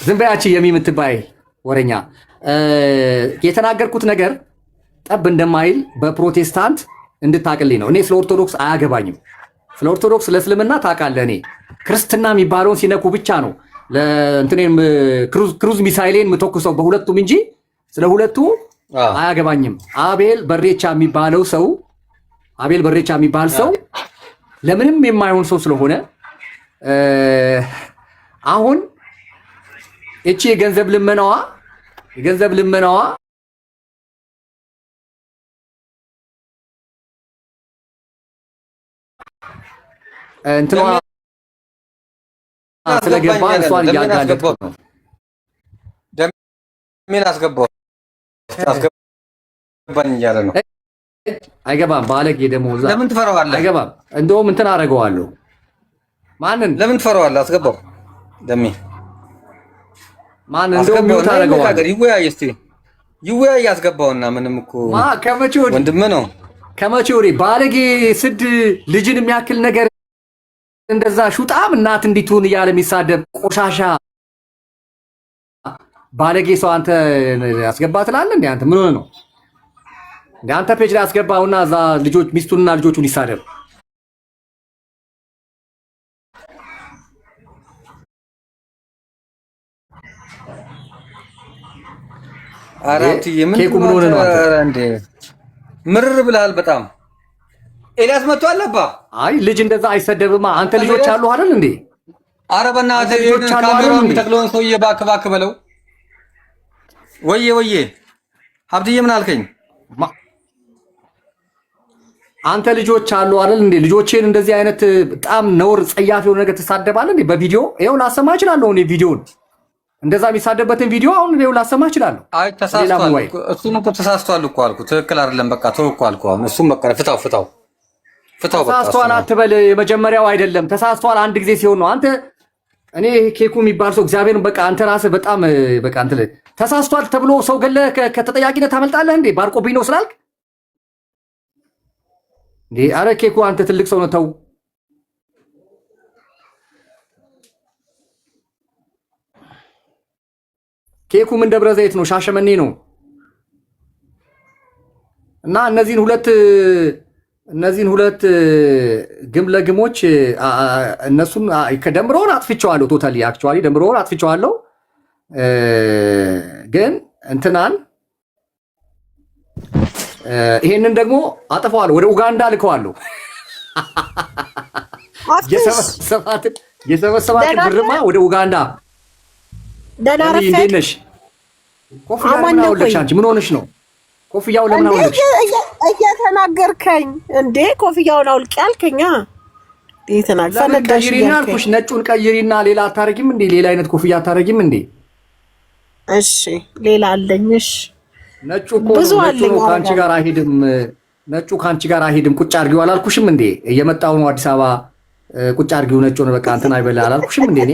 ዝም በያች የምትባይ ወረኛ የተናገርኩት ነገር ጠብ እንደማይል በፕሮቴስታንት እንድታቅልኝ ነው። እኔ ስለ ኦርቶዶክስ አያገባኝም። ስለ ኦርቶዶክስ ለእስልምና ታውቃለህ። እኔ ክርስትና የሚባለውን ሲነኩ ብቻ ነው ለእንትኔም ክሩዝ ሚሳይሌን የምተኩሰው በሁለቱም እንጂ ስለ ሁለቱ አያገባኝም። አቤል በሬቻ የሚባል ሰው ለምንም የማይሆን ሰው ስለሆነ አሁን እቺ የገንዘብ ልመናዋ እንትኗ ስለገባ እሷን እያጋለጥኩ ነው። ደሜን አስገባኝ እያለ ነው። አይገባም። ባለጌ ደግሞ ለምን ትፈራዋለህ? አይገባም። እንደውም እንትን አደርገዋለሁ። ማንን ለምን ትፈራዋለህ? አስገባው። ደሜ ማን እንደውም ይወጣ አደርገዋለሁ። ይወያይ አስገባውና ምንም እኮ ወንድምህ ነው። ከመቼ ወዲህ ባለጌ ስድ ልጅን የሚያክል ነገር እንደዛ ሹጣም እናት እንዲቱን እያለ የሚሳደብ ቆሻሻ ባለጌ ሰው አንተ አስገባ ትላለህ እንዴ? አንተ ምን ሆነ ነው እንዴ? አንተ ፔጅ ላይ አስገባውና እዛ ልጆች ሚስቱንና ልጆቹን ይሳደብ። አራንቲ ኬኩ ምን ሆነ ነው እንዴ? ምርር ብለሃል በጣም። ኤልያስ መጥቷል አባ። አይ ልጅ እንደዛ አይሰደብማ። አንተ ልጆች አሉ አይደል እንዴ? ኧረ በእናትህ ልጆች ካሜራውን የሚተክለውን ሰውዬ እባክህ በለው። ወዬ ሀብትዬ ምን አልከኝ? አንተ ልጆች አሉ አይደል እንዴ? ልጆቼን እንደዚህ አይነት በጣም ነውር ጸያፍ የሆነ ነገር ትሳደባለህ እንዴ? በቪዲዮ ይኸው ላሰማ እችላለሁ እኔ ቪዲዮውን እንደዛ የሚሳደበትን ቪዲዮ አሁን ይኸው ላሰማ እችላለሁ። አይ ተሳስቷል። እሱም እኮ ተሳስቷል እኮ አልኩ። ትክክል አይደለም በቃ ተው እኮ አልኩ። አሁን እሱም በቃ ፍታው በቃ። ተሳስቷል አትበል። የመጀመሪያው አይደለም ተሳስቷል፣ አንድ ጊዜ ሲሆን ነው። አንተ እኔ ኬኩ የሚባል ሰው እግዚአብሔርን በቃ አንተ ራስህ በጣም በቃ እንትን ተሳስቷል ተብሎ ሰው ገለህ ከተጠያቂነት ታመልጣለህ እንዴ? ባርቆብኝ ነው ስላልክ እንዴ! አረ ኬኩ አንተ ትልቅ ሰው ነው ተው። ኬኩ ምን ደብረ ዘይት ነው? ሻሸመኔ ነው። እና እነዚህን ሁለት ግም ለግሞች እነሱን ከደምሮን አጥፍቼዋለሁ። ቶታሊ አክቹዋሊ ደምሮን አጥፍቼዋለሁ። ግን እንትናን ይሄንን ደግሞ አጥፈዋለሁ። ወደ ኡጋንዳ ልከዋለሁ። የሰበሰባትን ብርማ ወደ ኡጋንዳ። እንዴት ነሽ? ኮፍያ ለምን አወለቅሽ አንቺ? ምን ሆነሽ ነው? ኮፍያው ለምን አወለቅሽ? እየተናገርከኝ እንዴ? ኮፍያውን አውልቅ ያልከኛ ቀይሪና አልኩሽ። ነጩን ቀይሪና ሌላ አታረጊም እንዴ? ሌላ አይነት ኮፍያ አታረጊም እንዴ? እሺ ሌላ አለኝ። እሺ ነጩ እኮ ከአንቺ ጋር አይሄድም። ነጩ ከአንቺ ጋር አይሄድም። ቁጭ አድርጊው አላልኩሽም እንዴ? እየመጣሁ ነው አዲስ አበባ። ቁጭ አድርጊው ነጩን በቃ እንትን አይበላ አላልኩሽም እንዴ? እኔ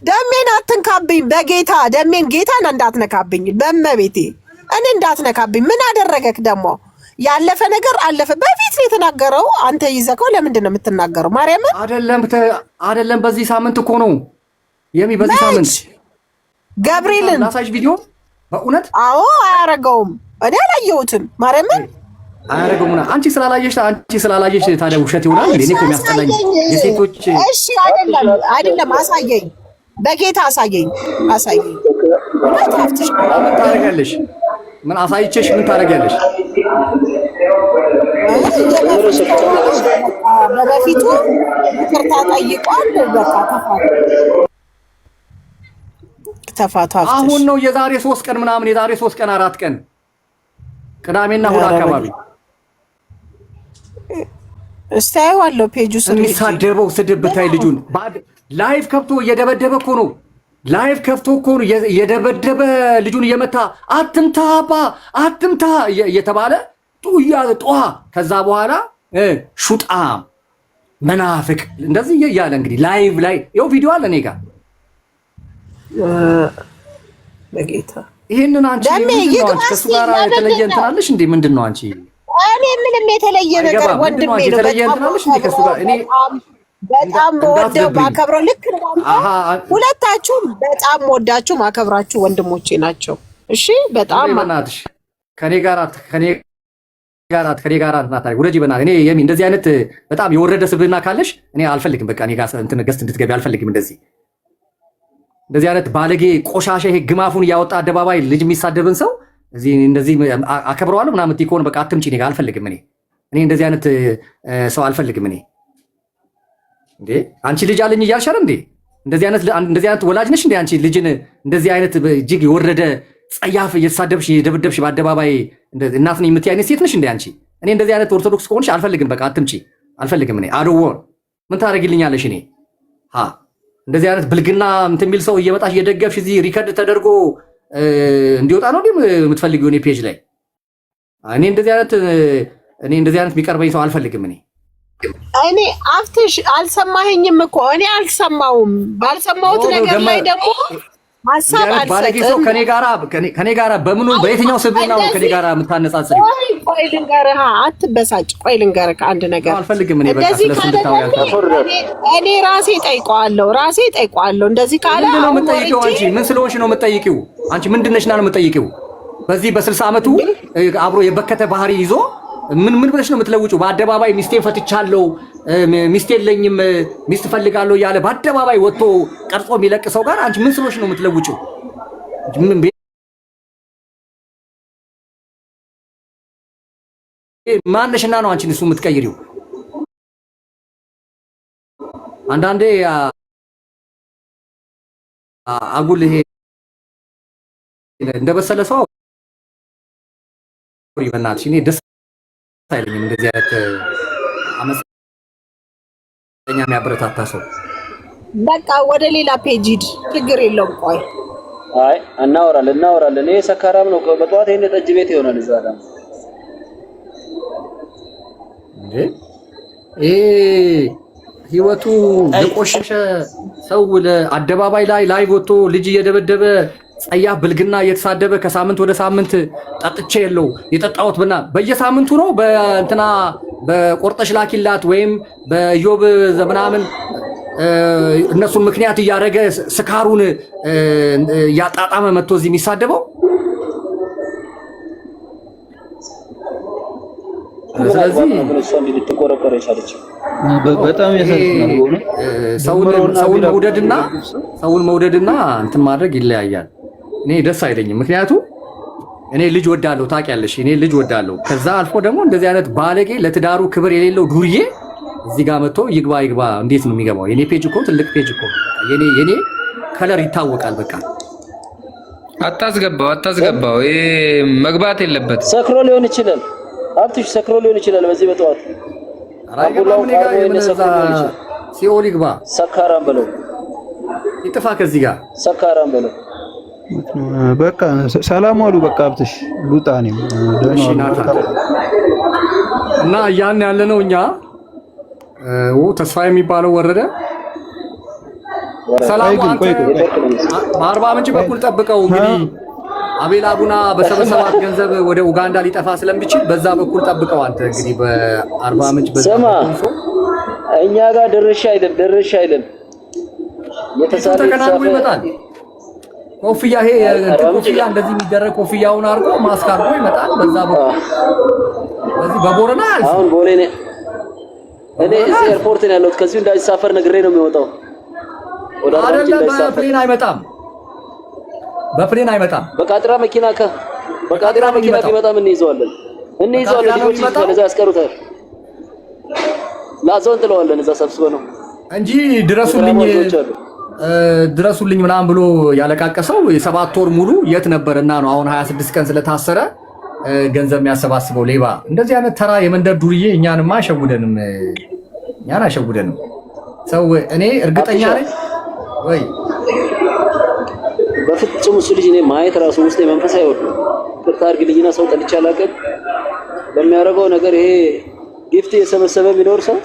ደሜን አትንካብኝ በጌታ ደሜን ጌታን እንዳትነካብኝ በመቤቴ እኔ እንዳትነካብኝ። ምን አደረገክ ደግሞ? ያለፈ ነገር አለፈ። በፊት ነው የተናገረው። አንተ ይዘከው ለምንድን ነው የምትናገረው? ማርያምን አይደለም በዚህ ሳምንት እኮ ነው የሚ በዚህ ሳምንት ገብርኤልን ላሳይሽ ቪዲዮ። በእውነት አዎ አያረገውም። እኔ አላየሁትም። ማርያምን አያረገውም። አንቺ ስላላየሽ ታዲያ ውሸት ይሆናል እንዴ? እኔ እኮ የሚያስጠላኝ የሴቶች። እሺ አይደለም አሳየኝ፣ በጌታ አሳየኝ። ምን ታደርጊያለሽ? ምን አሳይቼሽ ምን ታደርጊያለሽ? በበፊቱ ይቅርታ ጠይቋል። በቃ ተፋቱ። አሁን ነው የዛሬ 3 ቀን ምናምን፣ የዛሬ 3 ቀን 4 ቀን ቅዳሜና እሑድ አካባቢ እስታየዋለሁ። ፔጁ የሚሳደበው ስድብ ብታይ ልጁን ላይቭ ከፍቶ እየደበደበ እኮ ነው። ላይቭ ከፍቶ እኮ ነው እየደበደበ ልጁን እየመታ አትምታ እየተባለ ጧ። ከዛ በኋላ ሹጣም መናፍቅ እንደዚህ እያለ እንግዲህ ላይቭ ላይ ይኸው ቪዲዮ አለ እኔ ጋር በጌታ። ይሄንን አንቺ ከሱ ጋር የተለየ እንትን አለሽ እንዴ? ምንድን ነው አንቺ? እኔ ምንም የተለየ ነገር ወንድሜ ነው። የተለየ እንትን አለሽ እንዴ ከሱ ጋር? እኔ በጣም ወደው ማከብረው ልክ ሁለታችሁም በጣም ወዳችሁ ማከብራችሁ ወንድሞቼ ናቸው። እሺ በጣም በእናትሽ ከኔ ጋር እናታሪ ወረጂ በእናትሽ። እኔ የሚ እንደዚህ አይነት በጣም የወረደ ስብዕና ካለሽ እኔ አልፈልግም። በቃ እኔ ጋር እንትን ገስት እንድትገቢ አልፈልግም። እንደዚህ አይነት ባለጌ ቆሻሻ ይሄ ግማፉን እያወጣ አደባባይ ልጅ የሚሳደብን ሰው እንደዚህ አከብረዋለሁ ምናምን ትይኮን በቃ አትምጪ። እኔ ጋር አልፈልግም። እኔ እንደዚህ አይነት ሰው አልፈልግም። እኔ እንዴ አንቺ ልጅ አለኝ እያልሽ አይደል እንዴ? እንደዚህ አይነት ወላጅ ነሽ እንዴ አንቺ? ልጅን እንደዚህ አይነት እጅግ የወረደ ጸያፍ እየተሳደብሽ የደብደብሽ በአደባባይ እናት ነኝ የምትይ አይነት ሴት ነሽ እንዴ አንቺ? እኔ እንደዚህ አይነት ኦርቶዶክስ ከሆንሽ አልፈልግም። በቃ አትምጪ፣ አልፈልግም። እኔ አድወር ምን ታደርጊልኛለሽ? እኔ እንደዚህ አይነት ብልግና እንትን የሚል ሰው እየመጣሽ እየደገፍሽ እዚህ ሪከርድ ተደርጎ እንዲወጣ ነው የምትፈልጊው? እኔ ፔጅ ላይ እኔ እንደዚህ አይነት የሚቀርበኝ ሰው አልፈልግም። እኔ አፍትሽ አልሰማኸኝም እኮ እኔ አልሰማውም። ባልሰማሁት ነገር ላይ ደግሞ ሀሳብ አልሰጥም። ከኔ ጋራ በምኑ በየትኛው ስብዕና ነው ከኔ ጋራ የምታነጻጽሪው? ቆይ ልንገርህ፣ አትበሳጭ። ቆይ ልንገርህ አንድ ነገር አልፈልግም። እኔ በቃ ስለሱ እኔ ራሴ ጠይቀዋለሁ። እንደዚህ ካለ ምንድን ነው የምትጠይቂው አንቺ? ምን ስለሆንሽ ነው የምትጠይቂው አንቺ? ምንድን ነሽ ነው የምትጠይቂው? በዚህ በ60 ዓመቱ አብሮ የበከተ ባህሪ ይዞ ምን ብለሽ ነው የምትለውጪው? በአደባባይ ሚስቴን ፈትቻለሁ፣ ሚስት የለኝም፣ ሚስት ፈልጋለሁ እያለ በአደባባይ ወጥቶ ቀርጾ የሚለቅ ሰው ጋር አንቺ ምን ስለሆንሽ ነው የምትለውጪው? ማነሽና ነው አንቺን እሱ የምትቀይሪው? አንዳንዴ አጉል ይሄ እንደበሰለ ሰው በእናትሽ እኔ ደስ አይለኝም። እንደዚህ አይነት አመፀኛ የሚያበረታታ ሰው በቃ ወደ ሌላ ፔጅ ሂድ፣ ችግር የለውም። ቆይ አይ እናወራለን። እኔ ሰካራም ነው። በጠዋት ይሄን ጠጅ ቤት ይሆናል እዛ ጋር እንዴ ህይወቱ የቆሸሸ ሰው ለአደባባይ ላይ ወጥቶ ልጅ እየደበደበ ጸያፍ ብልግና እየተሳደበ ከሳምንት ወደ ሳምንት ጠጥቼ የለው የጠጣሁት ብና በየሳምንቱ ነው በእንትና በቆርጠሽ ላኪላት ወይም በዮብ ዘመናምን እነሱን ምክንያት እያደረገ ስካሩን ያጣጣመ መጥቶ እዚህ የሚሳደበው። ስለዚህ በጣም ያሳዝናል። ሰውን መውደድና እንትን ማድረግ ይለያያል። እኔ ደስ አይለኝም። ምክንያቱም እኔ ልጅ ወዳለሁ፣ ታውቂያለሽ፣ እኔ ልጅ ወዳለሁ። ከዛ አልፎ ደግሞ እንደዚህ አይነት ባለጌ ለትዳሩ ክብር የሌለው ዱርዬ እዚህ ጋር መጥቶ ይግባ። እንዴት ነው የሚገባው? የኔ ፔጅ እኮ ትልቅ ፔጅ እኮ የኔ ከለር ይታወቃል። በቃ አታስገባው። ይሄ መግባት የለበት። ሰክሮ ሊሆን ይችላል። ሀብትሽ ሰክሮ ሊሆን ይችላል። በዚህ በጠዋት አቡላው ሲኦል ይግባ። ሰካራም በለው ይጥፋ ከዚህ ጋር ሰካራም በለው። በቃ ሰላም ዋሉ። በቃ ሀብትሽ ሉጣ ነኝ እና ያን ያለ ነው። እኛ ተስፋ የሚባለው ወረደ። ሰላም አንተ በአርባ ምንጭ በኩል ጠብቀው እንግዲህ አቤል አቡና በሰበሰባት ገንዘብ ወደ ኡጋንዳ ሊጠፋ ስለሚችል በዛ በኩል ጠብቀው አንተ እንግዲህ በአርባ ምንጭ በዛ እኛ ጋር ድርሽ አይደለም ተቀናንቦ ይመጣል። ኮፍያ ይሄ ኮፍያ እንደዚህ የሚደረግ ኮፍያውን አድርጎ ማስክ አድርጎ ይመጣል። በዛ በኩል በዚህ በቦረና አሁን ቦሌ እኔ እዚህ ኤርፖርት ነው ያለሁት። ከዚህ እንዳይሳፈር ነግሬ ነው የሚወጣው። አይደለም በፕሌን አይመጣም። በቃጥራ መኪና ቢመጣ ምን እንይዘዋለን? ልጆች ለዛ ያስቀሩታል። ላዞን ጥለዋለን እዛ ሰብስበው ነው እንጂ ድረሱልኝ ምናምን ብሎ ያለቃቀሰው የ7 ወር ሙሉ የት ነበርና ነው አሁን 26 ቀን ስለታሰረ ገንዘብ የሚያሰባስበው ሌባ። እንደዚህ አይነት ተራ የመንደር ዱርዬ እኛንማ አሸውደንም። ሰው እኔ እርግጠኛ ነኝ ወይ በፍጹም እሱ ልጅ እኔ ማየት ራሱ ውስጥ የመንፈስ አይወድም። ቅርታ አድርግልኝና ሰው ጠልቼ አላውቅም። በሚያደርገው ነገር ይሄ ጊፍት የሰበሰበ የሚኖር ሰው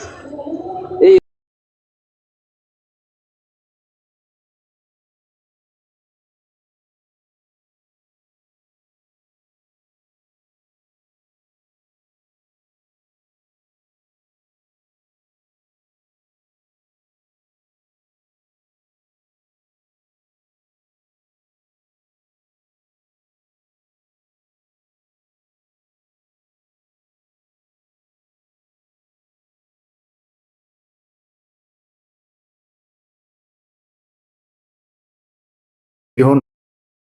ቢሆን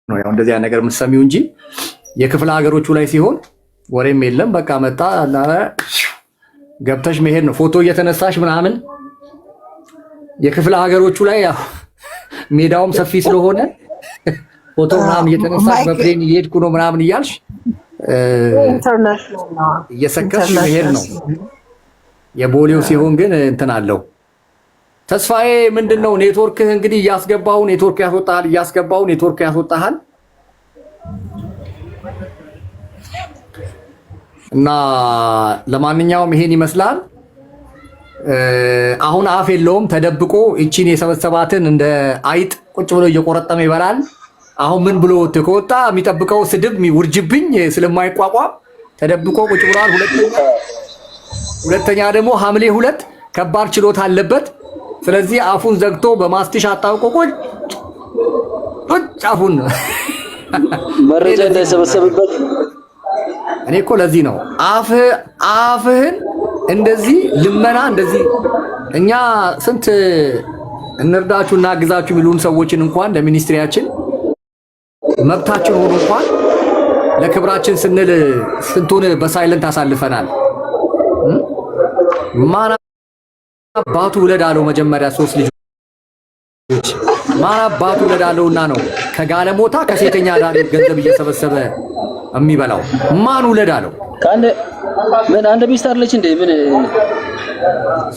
ነው ያው እንደዚህ ነገር የምትሰሚው እንጂ የክፍለ ሀገሮቹ ላይ ሲሆን ወሬም የለም። በቃ መጣ ገብተሽ መሄድ ነው። ፎቶ እየተነሳሽ ምናምን የክፍለ ሀገሮቹ ላይ ያው ሜዳውም ሰፊ ስለሆነ ፎቶ ምናምን እየተነሳሽ በፕሌን እየሄድኩ ነው ምናምን እያልሽ እየሰከስሽ መሄድ ነው። የቦሌው ሲሆን ግን እንትን አለው። ተስፋዬ ምንድነው? ኔትወርክህ እንግዲህ ኔትወርክ ያስወጣሃል እና ለማንኛውም ይሄን ይመስላል። አሁን አፍ የለውም ተደብቆ እቺን የሰበሰባትን እንደ አይጥ ቁጭ ብሎ እየቆረጠመ ይበላል። አሁን ምን ብሎ ከወጣ የሚጠብቀው ስድብ ውርጅብኝ ስለማይቋቋም ተደብቆ ቁጭ ብሏል። ሁለተኛ ደግሞ ሐምሌ 2 ከባድ ችሎታ አለበት። ስለዚህ አፉን ዘግቶ በማስቲሽ አጣብቆ ቁጭ አፉን መረጃ እንዳይሰበሰብበት። እኔ እኮ ለዚህ ነው አፍህን እንደዚህ ልመና እንደዚህ እኛ ስንት እንርዳችሁ እናግዛችሁ የሚሉን ሰዎችን እንኳን ለሚኒስትሪያችን መብታችን ሆኖ እንኳን ለክብራችን ስንል ስንቱን በሳይለንት አሳልፈናል። ማን አባቱ ውለድ አለው? መጀመሪያ 3 ልጆች ማን አባቱ ውለድ አለውና ነው ከጋለሞታ ከሴተኛ ዳር ገንዘብ እየሰበሰበ የሚበላው? ማን ውለድ አለው? አንድ ሚስት አለች እንዴ? ምን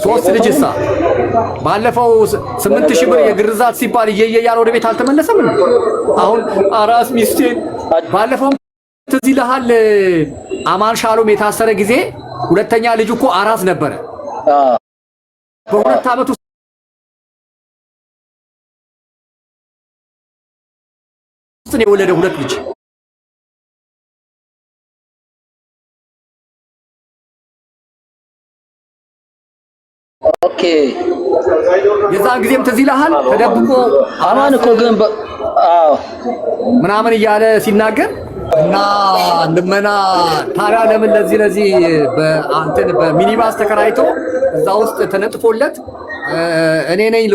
3 ልጅሳ ባለፈው 8000 ብር የግርዛት ሲባል እየያለ ወደ ቤት አልተመለሰም። አሁን አራስ ሚስቴን ባለፈው ትዝ ይልሃል? አማን ሻሎም የታሰረ ጊዜ ሁለተኛ ልጅ እኮ አራስ ነበረ። በ2 ዓመት ውስጥ ነው የወለደው 2 ልጅ። ኦኬ የዛን ጊዜም ትዝ ይልሃል ተደብቆ አማን እኮ ግን አዎ ምናምን እያለ ሲናገር እና ልመና ታዲያ ለምን ለዚህ በአንተን በሚኒባስ ተከራይቶ እዛ ውስጥ ተነጥፎለት እኔ ነኝ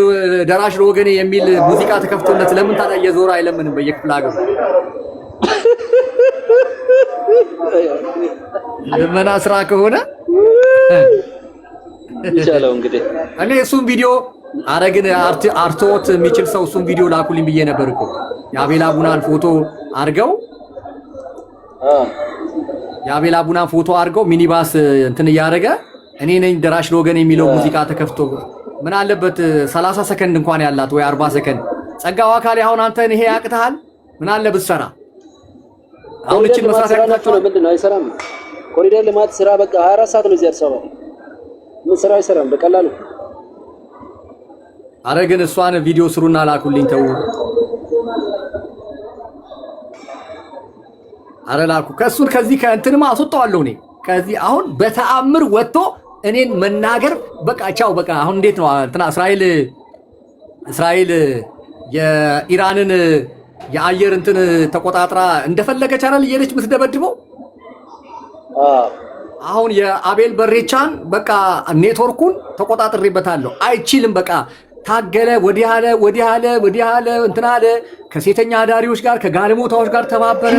ደራሽ ለወገኔ የሚል ሙዚቃ ተከፍቶለት ለምን ታዲያ እየዞረ አይለምንም በየክፍለ ሀገሩ? ልመና ስራ ከሆነ ይቻለው እንግዲህ እኔ እሱን ቪዲዮ አረግን አርቶት የሚችል ሰው እሱን ቪዲዮ ላኩልኝ ብዬ ነበር እኮ የአቤል አቡናን ፎቶ አርገው የአቤል አቡናን ፎቶ አርገው ሚኒባስ እንትን እያደረገ እኔ ነኝ ደራሽ ለወገኔ የሚለው ሙዚቃ ተከፍቶ ምን አለበት 30 ሰከንድ እንኳን ያላት ወይ 40 ሰከንድ ጸጋው አካል አሁን አንተን ይሄ ያቅታል ምን አለ ብትሰራ አሁን እቺን መስራት ያቅታችሁ ነው ምንድነው አይሰራም ኮሪደር ልማት ስራ በቃ 24 ሰዓት ነው እዚህ አዲስ አበባ ምን ስራ አይሰራም በቀላሉ አረ ግን እሷን ቪዲዮ ስሩና ላኩልኝ ተው አረ ላኩ ከሱን ከዚህ ከእንትንማ አስወጣዋለሁ እኔ ከዚህ አሁን በተአምር ወጥቶ እኔን መናገር በቃ ቻው በቃ አሁን እንዴት ነው እንትና እስራኤል የኢራንን የአየር እንትን ተቆጣጥራ እንደፈለገች አይደል እየሄደች ምትደበድበው አሁን የአቤል በሬቻን በቃ ኔትወርኩን ተቆጣጥሬበታለሁ አይችልም በቃ ታገለ ወዲህ አለ እንትና አለ ከሴተኛ አዳሪዎች ጋር ከጋለሞታዎች ጋር ተባበረ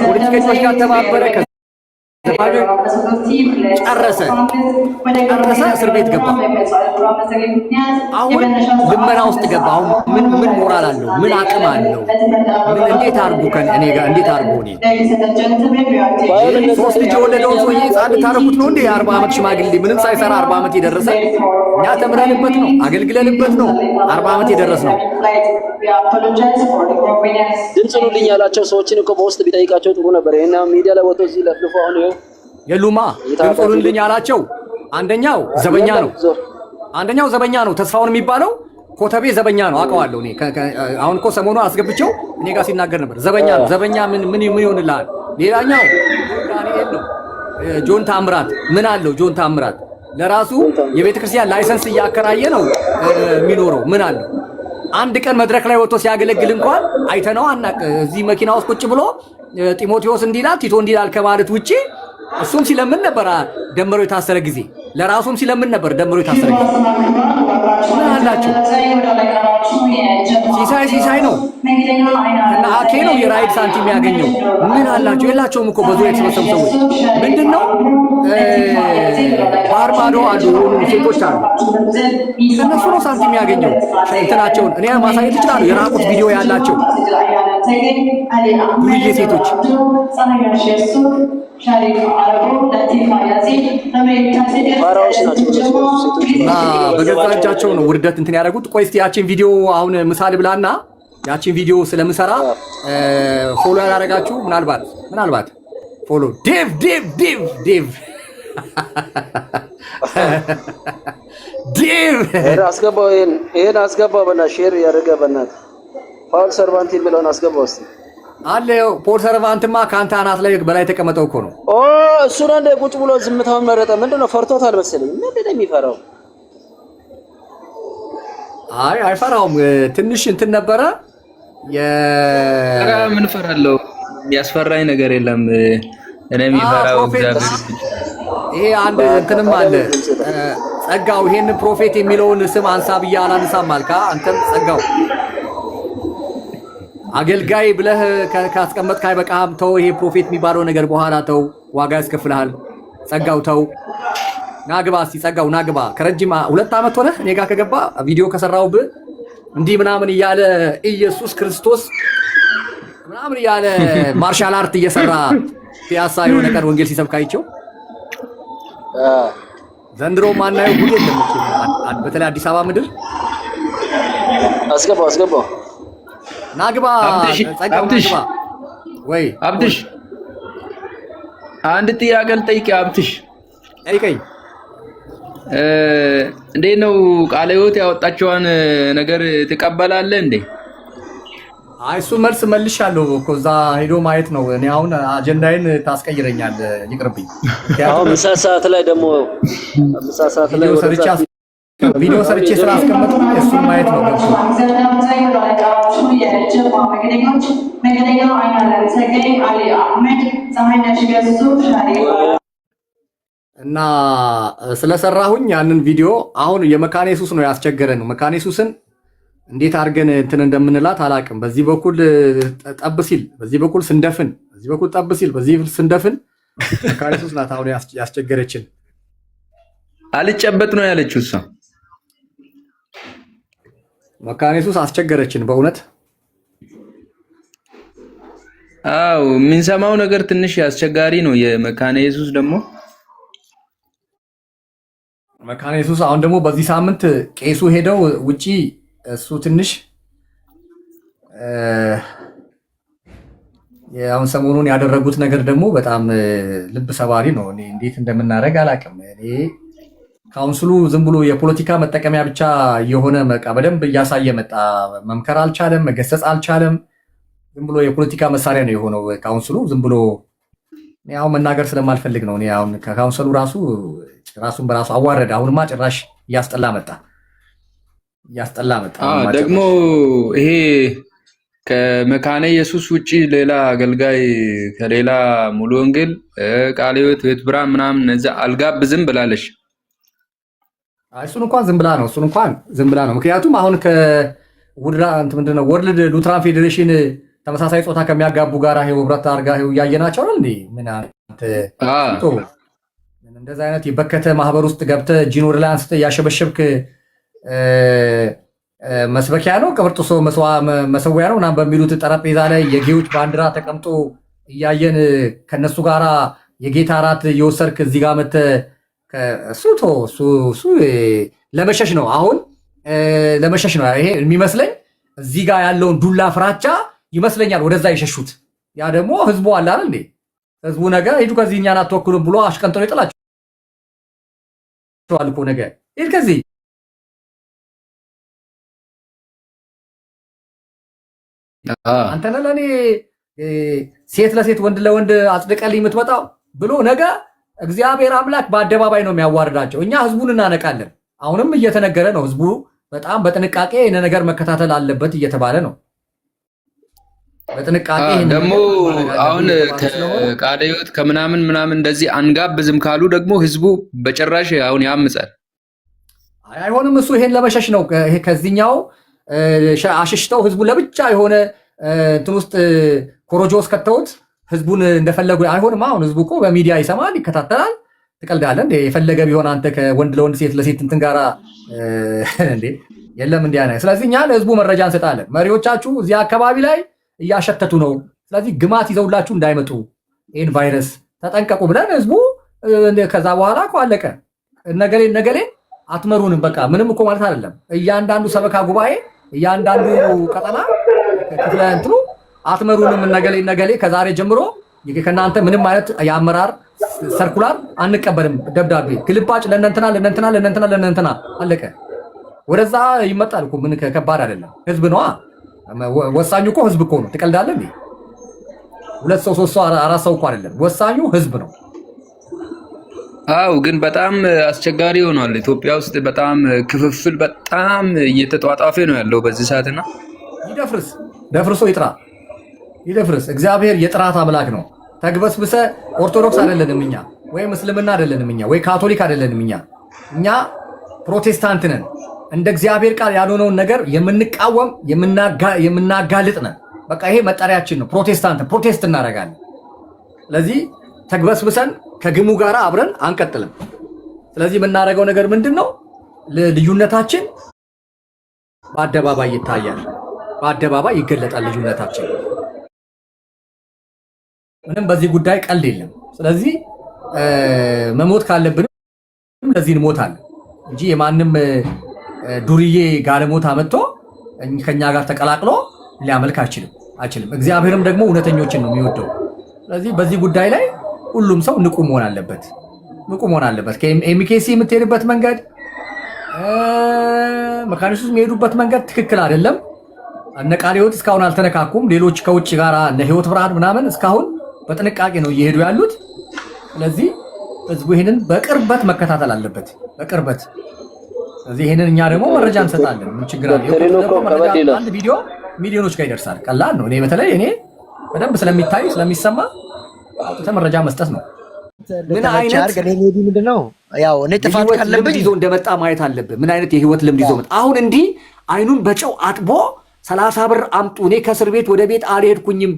ፖለቲከኞች ጋር ተባበረ ጨረሰ እስር ቤት ገባ አሁን ልመና ውስጥ ገባ አሁን ምን ሞራል አለው ምን አቅም አለው ምን እንዴት አርጉ ከኔ ጋር እንዴት አርጉ እኔ 3 ልጅ የወለደው ሰውዬ ጻድ ታረቁት ነው እንዴ 40 ዓመት ሽማግሌ ምንም ሳይሰራ 40 ዓመት የደረሰ እኛ ተምረንበት ነው አገልግለንበት ነው 40 ዓመት የደረስ ነው ድምጽ ሁሉልኝ ያላቸው ሰዎችን እኮ በውስጥ ቢጠይቃቸው ጥሩ ነበር ይሄና ሚዲያ ላይ ወጥቶ እዚህ ለፍልፎ አሁን ይኸው የሉማ ድምጽ ሁሉልኝ ያላቸው አንደኛው ዘበኛ ነው ተስፋውን የሚባለው ኮተቤ ዘበኛ ነው አውቀዋለሁ እኔ አሁን እኮ ሰሞኑን አስገብቼው እኔ ጋር ሲናገር ነበር ዘበኛ ምን ይሆንልሃል ሌላኛው ዳንኤል ነው ጆን ታምራት ምን አለው ጆን ታምራት ለራሱ የቤተክርስቲያን ላይሰንስ እያከራየ ነው የሚኖረው ምን አለው አንድ ቀን መድረክ ላይ ወጥቶ ሲያገለግል እንኳን አይተነው አናቅ እዚህ መኪና ውስጥ ቁጭ ብሎ ጢሞቴዎስ እንዲላል ቲቶ እንዲላል ከማለት ውጪ እሱም ሲለምን ነበር ደምሮ የታሰረ ጊዜ ለራሱም ሲለምን ነበር ደምሮ የታሰረ ጊዜ ምን አላቸው ሲሳይ ነው እና አኬ ነው የራይድ ሳንቲም ያገኘው ምን አላቸው የላቸውም እኮ በዙሪያ የተሰበሰቡ ሰዎች ምንድነው ባርባዶ አሉ ሴቶች አሉ ከነሱ ነው ሳንቲም ያገኘው እንትናቸውን እኔ ማሳየት ይችላል የራቁት ቪዲዮ ያላቸው ዱርዬ ሴቶች በገዛ እጃቸው ነው ውርደት እንትን ያደረጉት ቆይ እስቲ ያቺን ቪዲዮ አሁን ምሳሌ ብላና ያቺን ቪዲዮ ስለምሰራ ፎሎ ያላረጋችሁ ምናልባት ፎሎ ዴቭ አስገባው በና ሼር ያደረገ በናት ፓውል ሰርቫንት የሚለውን አስገባው እስቲ አለው ፖል ሰርቫንትማ ካንተ አናት ላይ በላይ ተቀመጠው እኮ ነው እሱ ነው እንደ ቁጭ ብሎ ዝምታውን መረጠ ምንድነው ፈርቶታል መሰለኝ ምንድነው የሚፈራው አይፈራውም ትንሽ እንትን ነበረ ምን ፈራለው የሚያስፈራኝ ነገር የለም እኔ የሚፈራው እግዚአብሔር ይሄ አንድ እንትንም አለ ጸጋው ይሄን ፕሮፌት የሚለውን ስም አንሳ ብዬ አላነሳም አልካ አንተም ጸጋው አገልጋይ ብለህ ካስቀመጥክ አይበቃም ተው ይሄ ፕሮፌት የሚባለው ነገር በኋላ ተው ዋጋ ያስከፍልሃል ጸጋው ተው ናግባ እስቲ ጸጋው ናግባ ከረጅም 2 ዓመት ሆነ እኔ ጋር ከገባ ቪዲዮ ከሰራውብህ እንዲህ ምናምን እያለ ኢየሱስ ክርስቶስ ምናምን እያለ ማርሻል አርት እየሰራ ፒያሳ የሆነ ቀን ወንጌል ሲሰብካይቸው ዘንድሮ ማናየው ጉድ የለም በተለይ አዲስ አበባ ምድር አስገባው ናግባ ጸጋው ናግባ ወይ አብድሽ አንድ ጥያቄ ልጠይቅ አብድሽ ጠይቀኝ እንዴት ነው ቃለ ሕይወት ያወጣቸዋን ነገር ትቀበላለህ እንዴ? አይ እሱ መልስ መልሻለሁ እኮ እዛ ሄዶ ማየት ነው። እኔ አሁን አጀንዳዬን ታስቀይረኛል፣ ይቅርብኝ። አሁን ምሳ ሰዓት ላይ ደግሞ ምሳ ሰዓት ላይ ቪዲዮ ሰርቼ ስላስቀመጡ እሱን ማየት ነው ገብቶ እና ስለሰራሁኝ ያንን ቪዲዮ አሁን የመካነ ኢየሱስ ነው ያስቸገረን። መካነ ኢየሱስን እንዴት አድርገን እንትን እንደምንላት አላቅም። በዚህ በኩል ጠብ ሲል፣ በዚህ በኩል ስንደፍን፣ በዚህ በኩል ጠብ ሲል፣ በዚህ ስንደፍን መካነ ኢየሱስ ናት አሁን ያስቸገረችን። አልጨበጥ ነው ያለችው እሷ። መካነ ኢየሱስ አስቸገረችን በእውነት። አዎ የምንሰማው ነገር ትንሽ አስቸጋሪ ነው። የመካነ ኢየሱስ ደግሞ መካነ ኢየሱስ አሁን ደግሞ በዚህ ሳምንት ቄሱ ሄደው ውጪ እሱ ትንሽ አሁን ሰሞኑን ያደረጉት ነገር ደግሞ በጣም ልብ ሰባሪ ነው። እኔ እንዴት እንደምናደርግ አላውቅም። እኔ ካውንስሉ ዝም ብሎ የፖለቲካ መጠቀሚያ ብቻ የሆነ በቃ በደንብ እያሳየ መጣ። መምከር አልቻለም፣ መገሰጽ አልቻለም። ዝም ብሎ የፖለቲካ መሳሪያ ነው የሆነው ካውንስሉ። ዝም ብሎ እኔ አሁን መናገር ስለማልፈልግ ነው። እኔ አሁን ከካውንስሉ ራሱን በራሱ አዋረደ። አሁንማ ጭራሽ እያስጠላ መጣ። ደግሞ ይሄ ከመካነ ኢየሱስ ውጪ ሌላ አገልጋይ ከሌላ ሙሉ ወንጌል ቃለ ሕይወት ቤት ብርሃን ምናምን እዛ አልጋብዝም ብላለች። እሱን እንኳን ዝም ብላ ነው። ምክንያቱም አሁን ከውድራ ምንድነው ወርልድ ሉትራን ፌዴሬሽን ተመሳሳይ ጾታ ከሚያጋቡ ጋር ህብረት አድርጋ እያየናቸው ነው እንዴ? ምን አንተ እንደዛ አይነት የበከተ ማህበር ውስጥ ገብተህ እጅን ወደ ላይ አንስተህ እያሸበሸብክ መስበኪያ ነው ቅብርጥሶ መሰዊያ ነው ምናምን በሚሉት ጠረጴዛ ላይ የጌዎች ባንዲራ ተቀምጦ እያየን ከነሱ ጋራ የጌታ እራት እየወሰድክ እዚህ ጋር መተህ እሱ ለመሸሽ ነው። አሁን ለመሸሽ ነው ይሄ የሚመስለኝ። እዚህ ጋር ያለውን ዱላ ፍራቻ ይመስለኛል ወደዛ የሸሹት። ያ ደግሞ ህዝቡ አለ አይደል እንዴ? ህዝቡ ነገ ሂዱ ከዚህ እኛን አትወክሉም ብሎ አሽቀንጥሮ ይጥላቸዋል እኮ ነገ ሂድ ከዚህ አንተ ነህ ለእኔ ሴት ለሴት ወንድ ለወንድ አጽድቀልኝ የምትመጣው ብሎ ነገ እግዚአብሔር አምላክ በአደባባይ ነው የሚያዋርዳቸው። እኛ ህዝቡን እናነቃለን። አሁንም እየተነገረ ነው። ህዝቡ በጣም በጥንቃቄ ይህን ነገር መከታተል አለበት እየተባለ ነው። በጥንቃቄ ደግሞ አሁን ከቃለ ሕይወት ከምናምን እንደዚህ አንጋብዝም ካሉ ደግሞ ህዝቡ በጭራሽ አሁን ያምጻል። አይሆንም። እሱ ይሄን ለመሸሽ ነው። ከዚህኛው አሽሽተው ህዝቡ ለብቻ የሆነ እንትን ውስጥ ኮሮጆ ውስጥ ከተውት ህዝቡን እንደፈለጉ አይሆንም። አሁን ህዝቡ እኮ በሚዲያ ይሰማል፣ ይከታተላል። ትቀልዳለህ እንዴ? የፈለገ ቢሆን አንተ ከወንድ ለወንድ ሴት ለሴት እንትን ጋራ እንዴ የለም እንዲያ ነው። ስለዚህ እኛ ለህዝቡ መረጃ እንሰጣለን። መሪዎቻችሁ እዚህ አካባቢ ላይ እያሸተቱ ነው፣ ስለዚህ ግማት ይዘውላችሁ እንዳይመጡ ይህን ቫይረስ ተጠንቀቁ ብለን ህዝቡ ከዛ በኋላ እኮ አለቀ። ነገሌ አትመሩንም በቃ ምንም እኮ ማለት አይደለም። እያንዳንዱ ሰበካ ጉባኤ እያንዳንዱ ቀጠና ክፍለ እንትኑ አትመሩንም ነገሌ ከዛሬ ጀምሮ ከእናንተ ምንም አይነት የአመራር ሰርኩላር አንቀበልም። ደብዳቤ ግልባጭ ለእነንትና አለቀ። ወደዛ ይመጣል እኮ ምን ከባድ አይደለም። ህዝብ ነዋ ወሳኙ እኮ ህዝብ እኮ ነው። ትቀልዳለህ እንዴ? 2 ሰው 3 ሰው 4 ሰው እኮ አይደለም። ወሳኙ ህዝብ ነው። አው ግን በጣም አስቸጋሪ ሆኗል። ኢትዮጵያ ውስጥ በጣም ክፍፍል በጣም እየተጧጧፈ ነው ያለው በዚህ ሰዓትና ደፍርሶ ይደፍርስ። እግዚአብሔር የጥራት አምላክ ነው። ተግበስብሰ ኦርቶዶክስ አይደለንም እኛ፣ ወይም እስልምና አይደለንም እኛ፣ ወይ ካቶሊክ አይደለንም እኛ ፕሮቴስታንት ነን። እንደ እግዚአብሔር ቃል ያልሆነውን ነገር የምንቃወም የምናጋልጥ ነን። በቃ ይሄ መጠሪያችን ነው። ፕሮቴስት እናደርጋለን። ስለዚህ ተግበስብሰን ከግሙ ጋር አብረን አንቀጥልም። ስለዚህ የምናደርገው ነገር ምንድን ነው? ልዩነታችን በአደባባይ ይታያል፣ በአደባባይ ይገለጣል ልዩነታችን። ምንም በዚህ ጉዳይ ቀልድ የለም። ስለዚህ መሞት ካለብንም ለዚህ እንሞታለን እንጂ የማንም ዱርዬ ጋለሞታ መጥቶ ከኛ ጋር ተቀላቅሎ ሊያመልክ አይችልም። እግዚአብሔርም ደግሞ እውነተኞችን ነው የሚወደው። ስለዚህ በዚህ ጉዳይ ላይ ሁሉም ሰው ንቁ መሆን አለበት። ከኤምኬሲ የምትሄድበት መንገድ መካኒሱ የሚሄዱበት መንገድ ትክክል አይደለም። እነ ቃለ ሕይወት እስካሁን አልተነካኩም። ሌሎች ከውጭ ጋር እነ ሕይወት ብርሃን ምናምን እስካሁን በጥንቃቄ ነው እየሄዱ ያሉት። ስለዚህ ህዝቡ ይሄንን በቅርበት መከታተል አለበት፣ በቅርበት። ስለዚህ ይሄንን እኛ ደግሞ መረጃ እንሰጣለን። ምን ችግር አለ? አንድ ቪዲዮ ሚሊዮኖች ጋር ይደርሳል። ቀላል ነው። እኔ በተለይ በደንብ ስለሚታይ ስለሚሰማ መረጃ መስጠት ነው። ምን አይነት ምንድነው ያው እኔ ጥፋት ካለብኝ ይዞ እንደመጣ ማየት አለብህ። ምን አይነት የህይወት ልምድ ይዞ መጣ? አሁን እንዲህ አይኑን በጨው አጥቦ 30 ብር አምጡ፣ እኔ ከእስር ቤት ወደ ቤት አልሄድኩኝም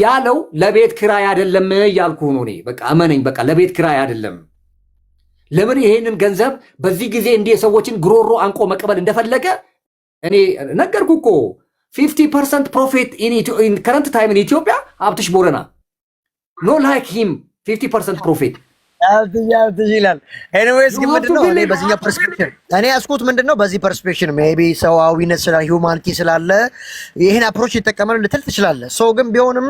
ያለው ለቤት ክራይ አይደለም እያልኩ ነው። እኔ በቃ እመነኝ፣ በቃ ለቤት ክራይ አይደለም። ለምን ይሄንን ገንዘብ በዚህ ጊዜ እንዲህ የሰዎችን ግሮሮ አንቆ መቀበል እንደፈለገ እኔ ነገርኩ እኮ። 50% ፕሮፊት ኢን ከረንት ታይም ኢን ኢትዮጵያ ሀብትሽ ቦረና ኖ ላይክ ሂም 50% ፕሮፊት ይላል። ኤኒዌይስ ግን ምንድነው እኔ በዚህኛው ፐርስፔክሽን እኔ ያስኩት ምንድነው በዚህ ፐርስፔክሽን ሜቢ ሰዋዊነት ስለ ሂውማኒቲ ስላለ ይሄን አፕሮች ይተከመን ልትል ትችላለህ። ሰው ግን ቢሆንም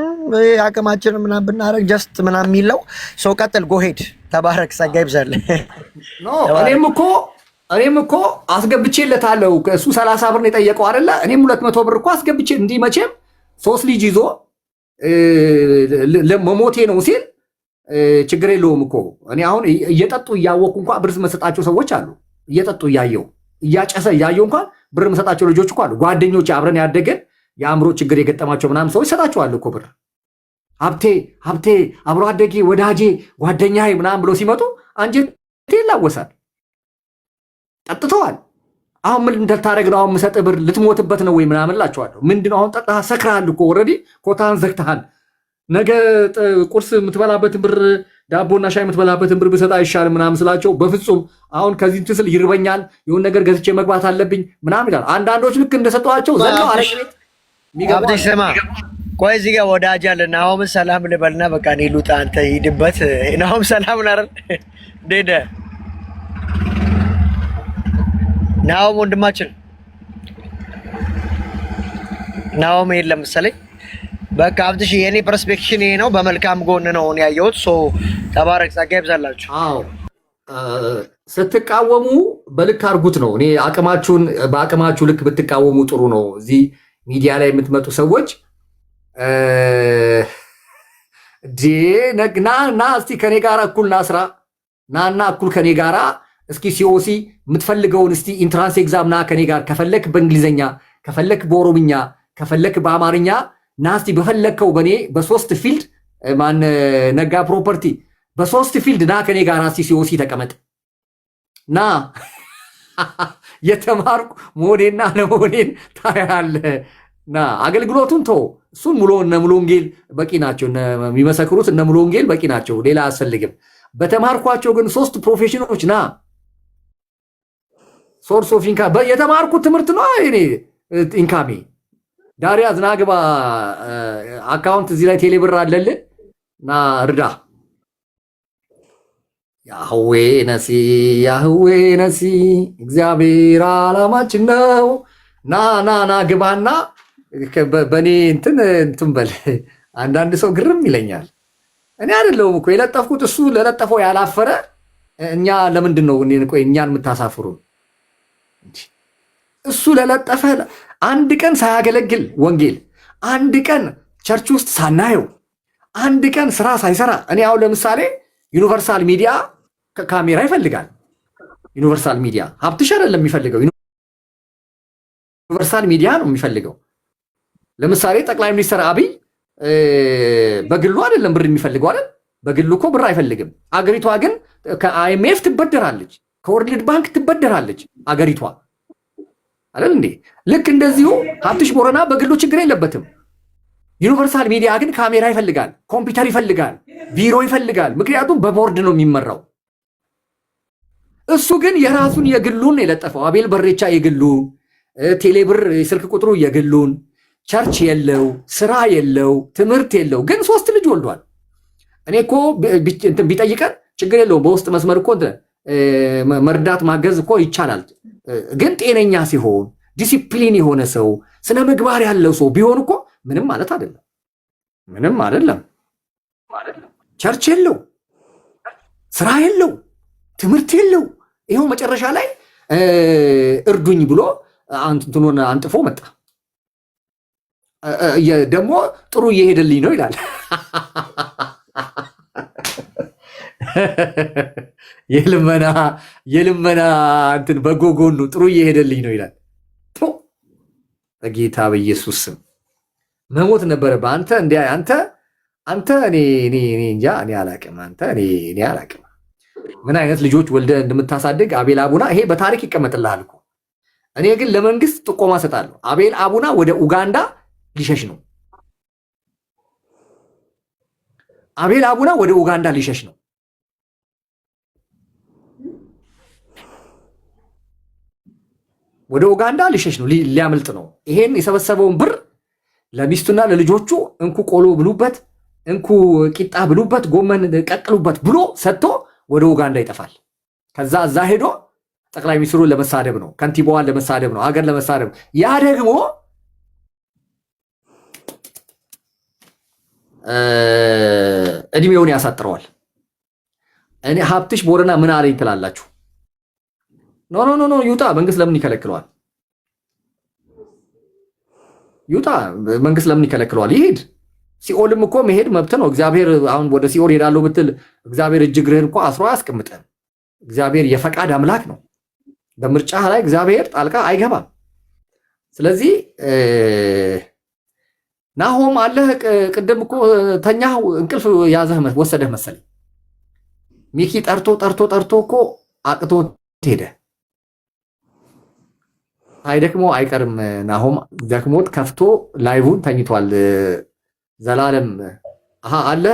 አቅማችን ምናምን ብናረግ ጀስት ምናምን የሚለው ሰው ቀጥል ጎሄድ ተባረክ ጸጋ ይብዛል። ኖ እኔም እኮ አስገብቼለታለሁ። እሱ 30 ብር ነው የጠየቀው አይደለ? እኔም 200 ብር እኮ አስገብቼ እንዲህ መቼም 3 ልጅ ይዞ ለመሞቴ ነው ሲል ችግር የለውም እኮ። እኔ አሁን እየጠጡ እያወቁ እንኳን ብር መሰጣቸው ሰዎች አሉ። እየጠጡ እያየው እያጨሰ እያየው እንኳን ብር መሰጣቸው ልጆች እኮ አሉ። ጓደኞች አብረን ያደገን የአእምሮ ችግር የገጠማቸው ምናምን ሰዎች ሰጣቸዋል እኮ ብር። ሀብቴ አብሮ አደጌ ወዳጄ ጓደኛዬ ምናምን ብሎ ሲመጡ አንጀቴ ይላወሳል። ጠጥተዋል። አሁን ምን እንደታረግ ነው? አሁን የምሰጥህ ብር ልትሞትበት ነው ወይ ምናምን እላቸዋለሁ። ምንድነው አሁን ጠጥተሃል፣ ሰክረሃል እኮ ኦልሬዲ ኮታን ዘግተሃል። ነገ ቁርስ የምትበላበትን ብር ዳቦና ሻይ የምትበላበትን ብር ብሰጥ አይሻልም ምናምን ስላቸው በፍጹም አሁን ከዚህ ትስል ይርበኛል፣ የሆነ ነገር ገዝቼ መግባት አለብኝ ምናምን ይላል። አንዳንዶች ልክ እንደሰጠዋቸው ዘለው አረግ ቤት የሚገባ ስማ፣ ቆይ እዚህ ጋር ወዳጅ አለ። ናሆም ሰላም ልበልና በቃ እኔ ልውጣ፣ አንተ ሂድበት። ናሆም ሰላም ናረ ዴደ ናሆም ወንድማችን ናሆም የለም መሰለኝ። በቃ አብትሽ የኔ ፐርስፔክሽን ይሄ ነው። በመልካም ጎን ነው ያየሁት። ሶ ተባረክ ጸጋ ይብዛላችሁ። አዎ ስትቃወሙ በልክ አድርጉት ነው። እኔ በአቅማችሁ ልክ ብትቃወሙ ጥሩ ነው። እዚህ ሚዲያ ላይ የምትመጡ ሰዎች ና እስቲ ከኔ ጋር እኩል ናስራ ናና እኩል ከኔ ጋራ እስኪ ሲኦሲ የምትፈልገውን እስቲ ኢንትራንስ ኤግዛም ና ከኔ ጋር ከፈለክ በእንግሊዘኛ ከፈለክ በኦሮምኛ ከፈለክ በአማርኛ ና እስቲ በፈለከው በኔ በ3 ፊልድ ማን ነጋ ፕሮፐርቲ በ3 ፊልድ ና ከኔ ጋር እስቲ ሲኦሲ ተቀመጥ ና የተማርኩ ሞዴና ለሞዴን ታያለህ። ና አገልግሎቱን እሱን ሙሉ ወንጌል በቂ ናቸው። የሚመሰክሩት እነ ሙሉ ወንጌል በቂ ናቸው። ሌላ አያስፈልግም። በተማርኳቸው ግን 3 ፕሮፌሽኖች ና ሶርስ ኦፍ ኢንካም የተማርኩት ትምህርት ነው። እኔ ኢንካሜ ዳሪያ ዝናግባ አካውንት እዚህ ላይ ቴሌብር አለልህ ና እርዳ። ያህዌ ነሲ እግዚአብሔር ዓላማችን ነው። ና ግባና በእኔ እንትን በል። አንዳንድ ሰው ግርም ይለኛል። እኔ አይደለሁም እኮ የለጠፍኩት፣ እሱ ለለጠፈው ያላፈረ እኛ ለምንድን ነው እኛን የምታሳፍሩን? እሱ ለለጠፈ አንድ ቀን ሳያገለግል ወንጌል አንድ ቀን ቸርች ውስጥ ሳናየው አንድ ቀን ስራ ሳይሰራ እኔ አሁን ለምሳሌ ዩኒቨርሳል ሚዲያ ካሜራ ይፈልጋል። ዩኒቨርሳል ሚዲያ ሀብትሽ አይደለም የሚፈልገው፣ ዩኒቨርሳል ሚዲያ ነው የሚፈልገው። ለምሳሌ ጠቅላይ ሚኒስትር አብይ በግሉ አይደለም ብር የሚፈልገው አይደል? በግሉ እኮ ብር አይፈልግም። አገሪቷ ግን ከአይኤምኤፍ ትበደራለች፣ ከወርልድ ባንክ ትበደራለች አገሪቷ አይደል እንዴ? ልክ እንደዚሁ ሀብትሽ ቦረና በግሉ ችግር የለበትም። ዩኒቨርሳል ሚዲያ ግን ካሜራ ይፈልጋል፣ ኮምፒውተር ይፈልጋል፣ ቢሮ ይፈልጋል። ምክንያቱም በቦርድ ነው የሚመራው። እሱ ግን የራሱን የግሉን የለጠፈው። አቤል በሬቻ የግሉን፣ ቴሌብር ስልክ ቁጥሩ የግሉን፣ ቸርች የለው፣ ስራ የለው፣ ትምህርት የለው። ግን 3 ልጅ ወልዷል። እኔ እኮ ቢጠይቀን ችግር የለውም። በውስጥ መስመር እኮ መርዳት ማገዝ እኮ ይቻላል። ግን ጤነኛ ሲሆን ዲሲፕሊን የሆነ ሰው ስነ ምግባር ያለው ሰው ቢሆን እኮ ምንም ማለት አይደለም። ምንም አይደለም። ቸርች የለው፣ ስራ የለው፣ ትምህርት የለው። ይኸው መጨረሻ ላይ እርዱኝ ብሎ እንትኑን አንጥፎ መጣ። ደግሞ ጥሩ እየሄደልኝ ነው ይላል። የልመና እንትን በጎ ጎኑ ጥሩ እየሄደልኝ ነው ይላል። በጌታ በኢየሱስ ስም መሞት ነበረ በአንተ አንተ እኔ እንጃ እኔ አላቅም። እኔ አላቅም ምን አይነት ልጆች ወልደ እንደምታሳድግ አቤል አቡና። ይሄ በታሪክ ይቀመጥልሃል እኮ። እኔ ግን ለመንግስት ጥቆማ ሰጣለሁ። አቤል አቡና ወደ ኡጋንዳ ሊሸሽ ነው። አቤል አቡና ወደ ኡጋንዳ ሊሸሽ ነው። ወደ ኡጋንዳ ሊሸሽ ነው፣ ሊያመልጥ ነው። ይሄን የሰበሰበውን ብር ለሚስቱና ለልጆቹ እንኩ ቆሎ ብሉበት፣ እንኩ ቂጣ ብሉበት፣ ጎመን ቀቅሉበት ብሎ ሰጥቶ ወደ ኡጋንዳ ይጠፋል። ከዛ እዛ ሄዶ ጠቅላይ ሚኒስትሩን ለመሳደብ ነው፣ ከንቲባዋን ለመሳደብ ነው፣ ሀገር ለመሳደብ። ያ ደግሞ እድሜውን ያሳጥረዋል። እኔ ሀብትሽ ቦረና ምን አለኝ ትላላችሁ? ኖ ይውጣ። መንግስት ለምን ይከለክለዋል? ይውጣ። መንግስት ለምን ይከለክለዋል? ይሄድ። ሲኦልም እኮ መሄድ መብት ነው። እግዚአብሔር አሁን ወደ ሲኦል ሄዳለሁ ብትል እግዚአብሔር እጅ እግርህን እኮ አስሮ አያስቀምጥህም። እግዚአብሔር የፈቃድ አምላክ ነው። በምርጫ ላይ እግዚአብሔር ጣልቃ አይገባም። ስለዚህ ናሆም አለህ። ቅድም እኮ ተኛህ፣ እንቅልፍ ያዘህ ወሰደህ መሰለኝ። ሚኪ ጠርቶ እኮ አቅቶ ሄደ። አይደክሞ አይቀርም። ናሆም ደክሞት ከፍቶ ላይቡን ተኝቷል። ዘላለም አለ።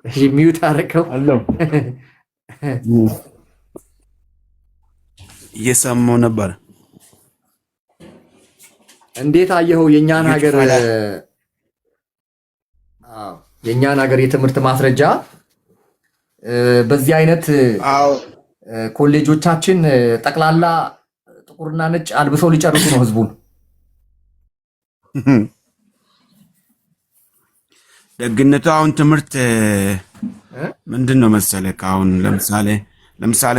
እሺ ሚዩት አደረከው። እየሰማሁ ነበር። እንዴት አየኸው የኛን ሀገር የትምህርት ማስረጃ በዚህ አይነት ኮሌጆቻችን ጠቅላላ ጥቁርና ነጭ አልብሰው ሊጨርሱ ነው ህዝቡን። ደግነቱ አሁን ትምህርት ምንድን ነው መሰለህ? አሁን ለምሳሌ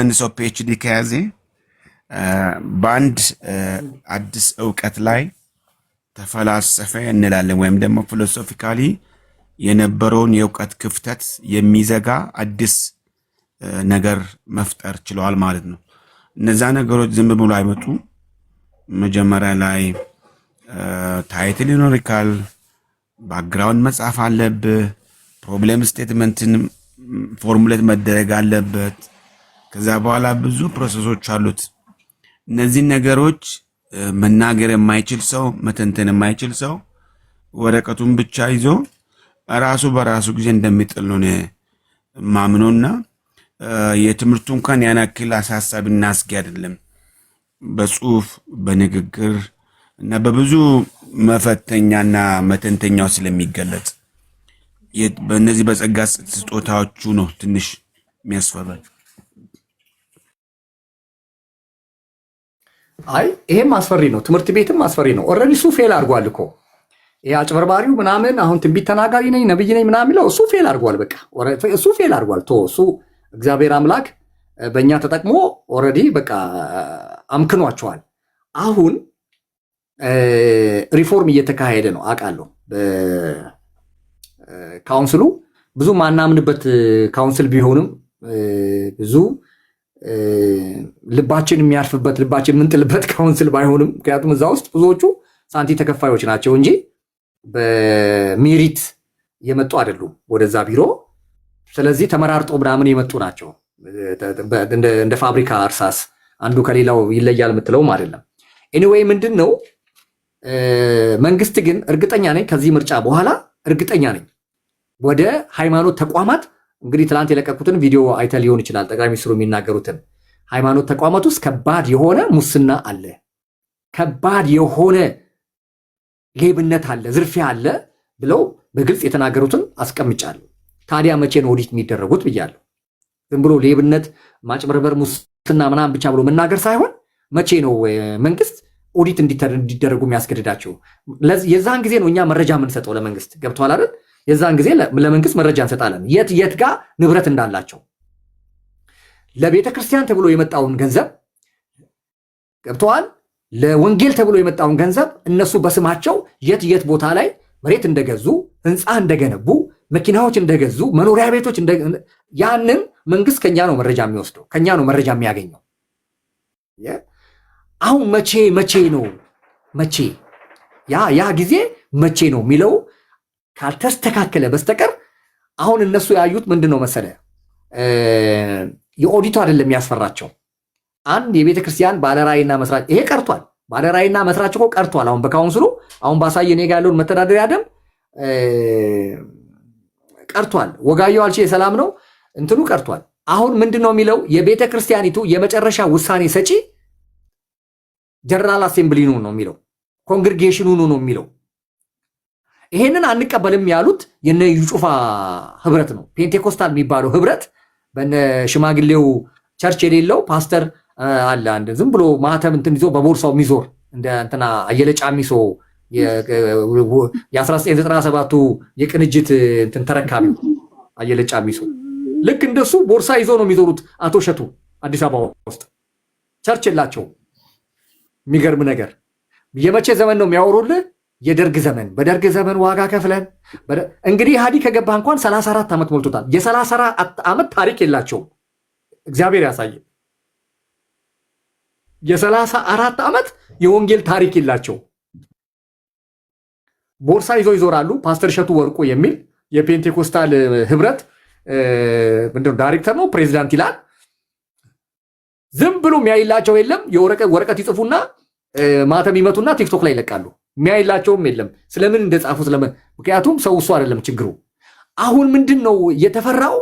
እንደ ሰው ፒኤችዲ ከያዘ በአንድ አዲስ እውቀት ላይ ተፈላሰፈ እንላለን፣ ወይም ደግሞ ፊሎሶፊካሊ የነበረውን የእውቀት ክፍተት የሚዘጋ አዲስ ነገር መፍጠር ችለዋል ማለት ነው። እነዛ ነገሮች ዝም ብሎ አይመጡ። መጀመሪያ ላይ ታይትል ይኖሪካል፣ ባክግራውንድ መጻፍ አለብህ፣ ፕሮብሌም ስቴትመንትን ፎርሙሌት መደረግ አለበት። ከዛ በኋላ ብዙ ፕሮሰሶች አሉት። እነዚህ ነገሮች መናገር የማይችል ሰው፣ መተንተን የማይችል ሰው ወረቀቱን ብቻ ይዞ ራሱ በራሱ ጊዜ እንደሚጥል ነው ማምኖና የትምህርቱ እንኳን ያን ያክል አሳሳቢና አስጊ አይደለም። በጽሁፍ በንግግር እና በብዙ መፈተኛና መተንተኛው ስለሚገለጽ በእነዚህ በጸጋ ስጦታዎቹ ነው ትንሽ የሚያስፈራል። አይ ይሄም አስፈሪ ነው። ትምህርት ቤትም አስፈሪ ነው። ኦልሬዲ እሱ ፌል አድርጓል እኮ ይሄ አጭበርባሪው ምናምን አሁን ትንቢት ተናጋሪ ነኝ ነብይ ነኝ ምናምን የሚለው እሱ ፌል አድርጓል። በቃ እሱ ፌል አድርጓል። እሱ እግዚአብሔር አምላክ በእኛ ተጠቅሞ ኦልሬዲ በቃ አምክኗቸዋል። አሁን ሪፎርም እየተካሄደ ነው አውቃለሁ። ካውንስሉ ብዙ ማናምንበት ካውንስል ቢሆንም ብዙ ልባችን የሚያርፍበት ልባችን የምንጥልበት ካውንስል ባይሆንም፣ ምክንያቱም እዛ ውስጥ ብዙዎቹ ሳንቲ ተከፋዮች ናቸው እንጂ በሜሪት የመጡ አይደሉም ወደዛ ቢሮ። ስለዚህ ተመራርጦ ምናምን የመጡ ናቸው። እንደ ፋብሪካ እርሳስ አንዱ ከሌላው ይለያል የምትለውም አይደለም። ኤኒዌይ ምንድን ነው መንግስት ግን እርግጠኛ ነኝ ከዚህ ምርጫ በኋላ እርግጠኛ ነኝ ወደ ሃይማኖት ተቋማት እንግዲህ ትላንት የለቀቁትን ቪዲዮ አይተ ሊሆን ይችላል። ጠቅላይ ሚኒስትሩ የሚናገሩትን ሃይማኖት ተቋማት ውስጥ ከባድ የሆነ ሙስና አለ፣ ከባድ የሆነ ሌብነት አለ፣ ዝርፊያ አለ ብለው በግልጽ የተናገሩትን አስቀምጫለሁ። ታዲያ መቼ ነው ኦዲት የሚደረጉት ብያለሁ። ዝም ብሎ ሌብነት፣ ማጭበርበር፣ ሙስና ምናምን ብቻ ብሎ መናገር ሳይሆን መቼ ነው መንግስት ኦዲት እንዲደረጉ የሚያስገድዳቸው? የዛን ጊዜ ነው እኛ መረጃ የምንሰጠው ለመንግስት። ገብተዋል አይደል? የዛን ጊዜ ለመንግስት መረጃ እንሰጣለን፣ የት ጋር ንብረት እንዳላቸው። ለቤተ ክርስቲያን ተብሎ የመጣውን ገንዘብ ገብተዋል። ለወንጌል ተብሎ የመጣውን ገንዘብ እነሱ በስማቸው የት ቦታ ላይ መሬት እንደገዙ፣ ህንፃ እንደገነቡ፣ መኪናዎች እንደገዙ፣ መኖሪያ ቤቶች ያንን መንግስት ከኛ ነው መረጃ የሚወስደው፣ ከኛ ነው መረጃ የሚያገኘው። አሁን መቼ ነው ያ ጊዜ መቼ ነው የሚለው ካልተስተካከለ በስተቀር አሁን እነሱ ያዩት ምንድነው መሰለ? የኦዲቱ አይደለም የሚያስፈራቸው። አንድ የቤተ ክርስቲያን ባለራዕይና መስራች ይሄ ቀርቷል። ባለራዕይና መስራች እኮ ቀርቷል። አሁን በካውንስሉ አሁን ባሳየ እኔ ጋር ያለውን መተዳደሪያ ደንብ ቀርቷል። ወጋየሁ አልቼ ሰላም ነው እንትኑ ቀርቷል። አሁን ምንድነው የሚለው? የቤተ ክርስቲያኒቱ የመጨረሻ ውሳኔ ሰጪ ጀነራል አሴምብሊ ነው የሚለው፣ ኮንግሪጌሽኑ ነው የሚለው። ይሄንን አንቀበልም ያሉት የነ ዩጩፋ ህብረት ነው። ፔንቴኮስታል የሚባለው ህብረት በነ ሽማግሌው ቸርች የሌለው ፓስተር አለ አንድ ዝም ብሎ ማህተም እንትን ይዞ በቦርሳው የሚዞር እንደ እንትና አየለ ጫሚሶ የ1997ቱ የቅንጅት እንትን ተረካቢ አየለ ጫሚሶ ልክ እንደሱ ቦርሳ ይዞ ነው የሚዞሩት። አቶ ሸቱ አዲስ አበባ ውስጥ ቸርች የላቸው። የሚገርም ነገር የመቼ ዘመን ነው የሚያወሩልህ? የደርግ ዘመን። በደርግ ዘመን ዋጋ ከፍለን እንግዲህ ኢህአዴግ ከገባ እንኳን 34 ዓመት ሞልቶታል። የ34 ዓመት ታሪክ የላቸውም። እግዚአብሔር ያሳየ። የ34 ዓመት የወንጌል ታሪክ የላቸው። ቦርሳ ይዘው ይዞራሉ። ፓስተር እሸቱ ወርቁ የሚል የፔንቴኮስታል ህብረት ምንድነው ዳይሬክተር ነው ፕሬዚዳንት ይላል። ዝም ብሎ የሚያይላቸው የለም። ወረቀት ይጽፉና ማተም ይመቱና ቲክቶክ ላይ ይለቃሉ። የሚያይላቸውም የለም። ስለምን እንደጻፉ ምክንያቱም ሰው እሱ አይደለም ችግሩ። አሁን ምንድን ነው የተፈራው?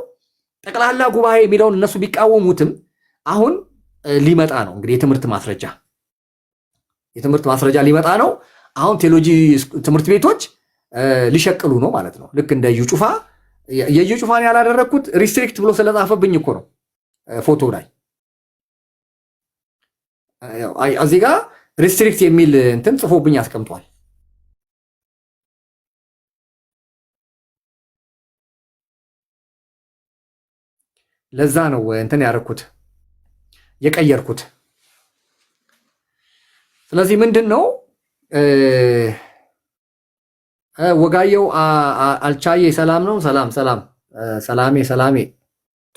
ጠቅላላ ጉባኤ የሚለውን እነሱ ቢቃወሙትም አሁን ሊመጣ ነው እንግዲህ የትምህርት ማስረጃ ሊመጣ ነው። አሁን ቴዎሎጂ ትምህርት ቤቶች ሊሸቅሉ ነው ማለት ነው። ልክ እንደ ዩጩፋ የዩጩፋን ያላደረግኩት ሪስትሪክት ብሎ ስለጻፈብኝ እኮ ነው። ፎቶ ላይ እዚህ ጋር ሪስትሪክት የሚል እንትን ጽፎብኝ አስቀምጧል። ለዛ ነው እንትን ያደረኩት የቀየርኩት። ስለዚህ ምንድን ነው ወጋየሁ አልቻዬ ሰላም ነው። ሰላሜ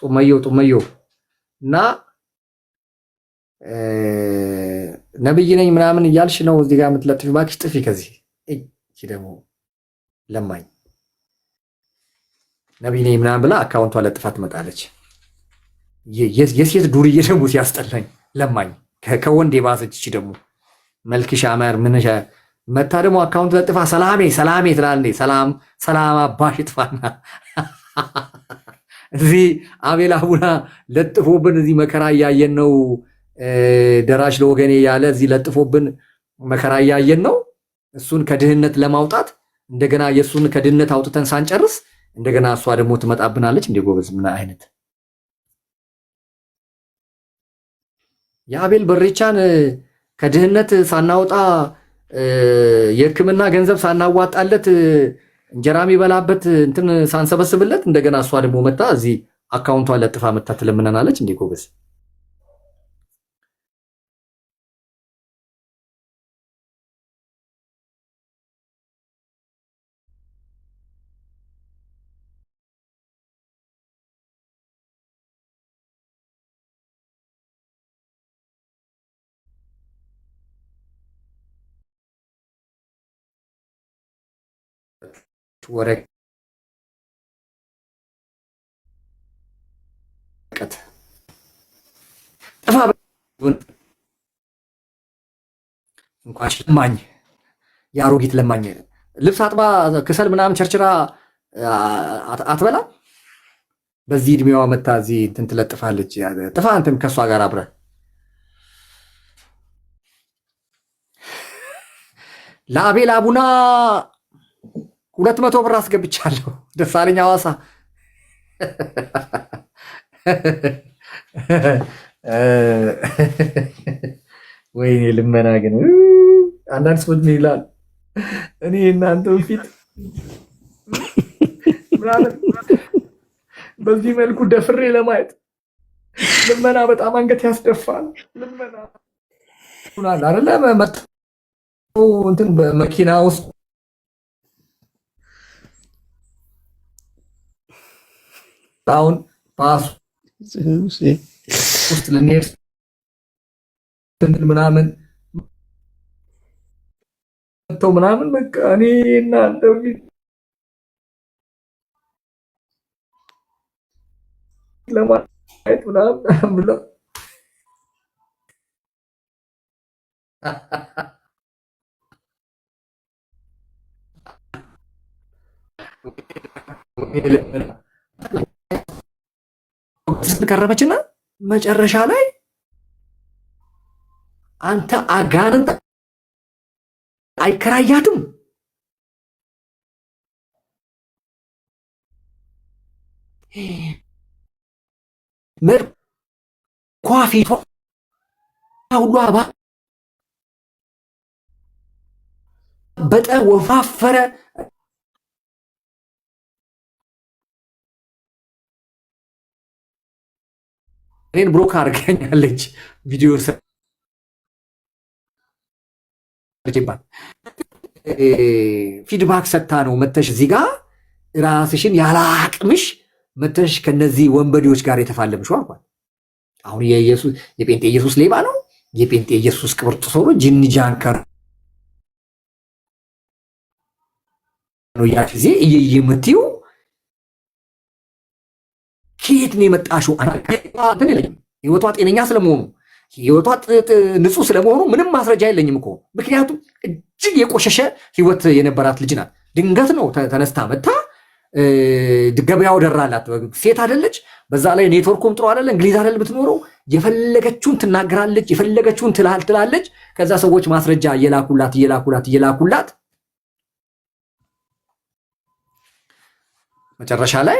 ጡመዮ እና ነብይ ነኝ ምናምን እያልሽ ነው እዚህ ጋር የምትለጥፊ። እባክሽ ጥፊ ከዚህ። እቺ ደግሞ ለማኝ ነብይ ነኝ ምናምን ብላ አካውንቷ ለጥፋ ትመጣለች። የሴት ዱርዬ ደግሞ ሲያስጠላኝ ለማኝ ከወንድ የባሰች። እቺ ደግሞ መልክሽ አማር ምንሽ መታ ደግሞ አካውንት ለጥፋ ሰላሜ ትላለች። ሰላም አባሽ ጥፋና እዚህ አቤል አቡና ለጥፎብን እዚህ መከራ እያየን ነው። ደራሽ ለወገኔ ያለ እዚህ ለጥፎብን መከራ እያየን ነው። እሱን ከድህነት ለማውጣት እንደገና የሱን ከድህነት አውጥተን ሳንጨርስ እንደገና እሷ ደግሞ ትመጣብናለች። እንደ ጎበዝ ምን አይነት የአቤል በሬቻን ከድህነት ሳናወጣ የሕክምና ገንዘብ ሳናዋጣለት እንጀራ የሚበላበት እንትን ሳንሰበስብለት እንደገና እሷ ደግሞ መጣ እዚህ አካውንቷን ለጥፋ መጣ ትለምነናለች። እንደ ጎበዝ ወረቀት ጥፋ እንኳን ለማኝ የአሮጊት ለማኝ ልብስ አጥባ ክሰል ምናምን ቸርችራ አትበላ። በዚህ እድሜዋ መታ እዚህ እንትን ትለጥፋለች። ጥፋ አንተም ከሷ ጋር አብረ ለአቤል አቡና 200 ብር አስገብቻለሁ። ደሳለኝ ሐዋሳ ወይኔ ልመና ግን አንዳንድ ሰዎች ምን ይላል? እኔ እናንተ ፊት ምናምን በዚህ መልኩ ደፍሬ ለማየት ልመና በጣም አንገት ያስደፋል። ልመና አይደለ መጥቶ እንትን በመኪና ውስጥ አሁን ፓስ ውስጥ ልንሄድ ምናምን መጥተው ምናምን በቃ እኔ እናንተ ለማየት ምናምን ብለው ከረመችና መጨረሻ ላይ አንተ አጋንንት አይከራያትም ኳፊቷ ሁሉ አባ በጠ ወፋፈረ እኔን ብሎክ አድርገኛለች ቪዲዮ ሰርችባት ፊድባክ ሰታ ነው መተሽ እዚህ ጋር ራስሽን ያለ አቅምሽ መተሽ ከነዚህ ወንበዴዎች ጋር የተፋለምሽው አልኳት። አሁን የጴንጤ ኢየሱስ ሌባ ነው፣ የጴንጤ ኢየሱስ ቅብር ጥሶ ነው፣ ጂኒ ጃንከር ነው። ያ ጊዜ እየየምትዩ ከየት ነው የመጣሽው? ህይወቷ ጤነኛ ስለመሆኑ ህይወቷ ንጹህ ስለመሆኑ ምንም ማስረጃ የለኝም እኮ። ምክንያቱም እጅግ የቆሸሸ ህይወት የነበራት ልጅ ናት። ድንገት ነው ተነስታ መታ ገበያው ደራላት። ሴት አይደለች፣ በዛ ላይ ኔትወርኩም ጥሩ አይደለ፣ እንግሊዝ አይደል የምትኖረው። የፈለገችውን ትናገራለች፣ የፈለገችውን ትላለች። ከዛ ሰዎች ማስረጃ እየላኩላት መጨረሻ ላይ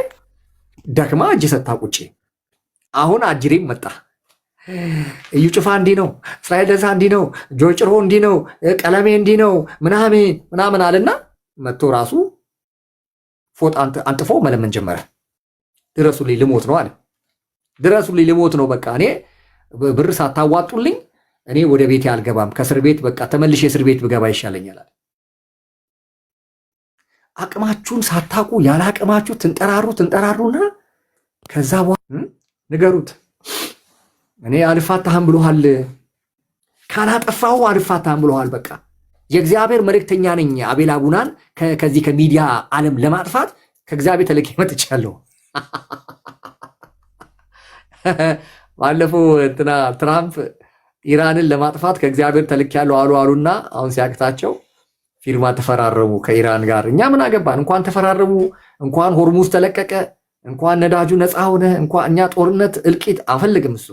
ደክማ እጅ ሰታ ቁጭ። አሁን አጅሬም መጣ። እዩ ጭፋ እንዲህ ነው፣ እስራኤል ደሳ እንዲህ ነው፣ ጆጭሮ እንዲህ ነው፣ ቀለሜ እንዲህ ነው ምናምን አለና መጥቶ ራሱ ፎጣ አንጥፎ መለመን ጀመረ። ድረሱልኝ ልሞት ነው አለ። ድረሱልኝ ልሞት ነው፣ በቃ እኔ ብር ሳታዋጡልኝ እኔ ወደ ቤቴ አልገባም፣ ከእስር ቤት በቃ ተመልሼ እስር ቤት ብገባ ይሻለኛል አለ። አቅማችሁን ሳታቁ ያለ አቅማችሁ ትንጠራሩና ከዛ በኋላ ንገሩት፣ እኔ አልፋታህም ብሎሃል፣ ካላጠፋሁ አልፋታህም ብሎሃል። በቃ የእግዚአብሔር መልእክተኛ ነኝ። አቤል አቡናን ከዚህ ከሚዲያ ዓለም ለማጥፋት ከእግዚአብሔር ተልኬ መጥቻለሁ። ባለፈው ትራምፕ ኢራንን ለማጥፋት ከእግዚአብሔር ተልኬያለሁ አሉና አሁን ሲያቅታቸው ፊርማ ተፈራረሙ ከኢራን ጋር። እኛ ምን አገባን? እንኳን ተፈራረሙ፣ እንኳን ሆርሙዝ ተለቀቀ፣ እንኳን ነዳጁ ነፃ ሆነ፣ እንኳን እኛ ጦርነት እልቂት አንፈልግም። እሱ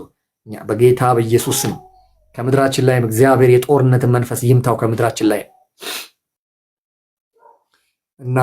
እኛ በጌታ በኢየሱስ ስም ከምድራችን ላይ እግዚአብሔር የጦርነትን መንፈስ ይምታው ከምድራችን ላይ እና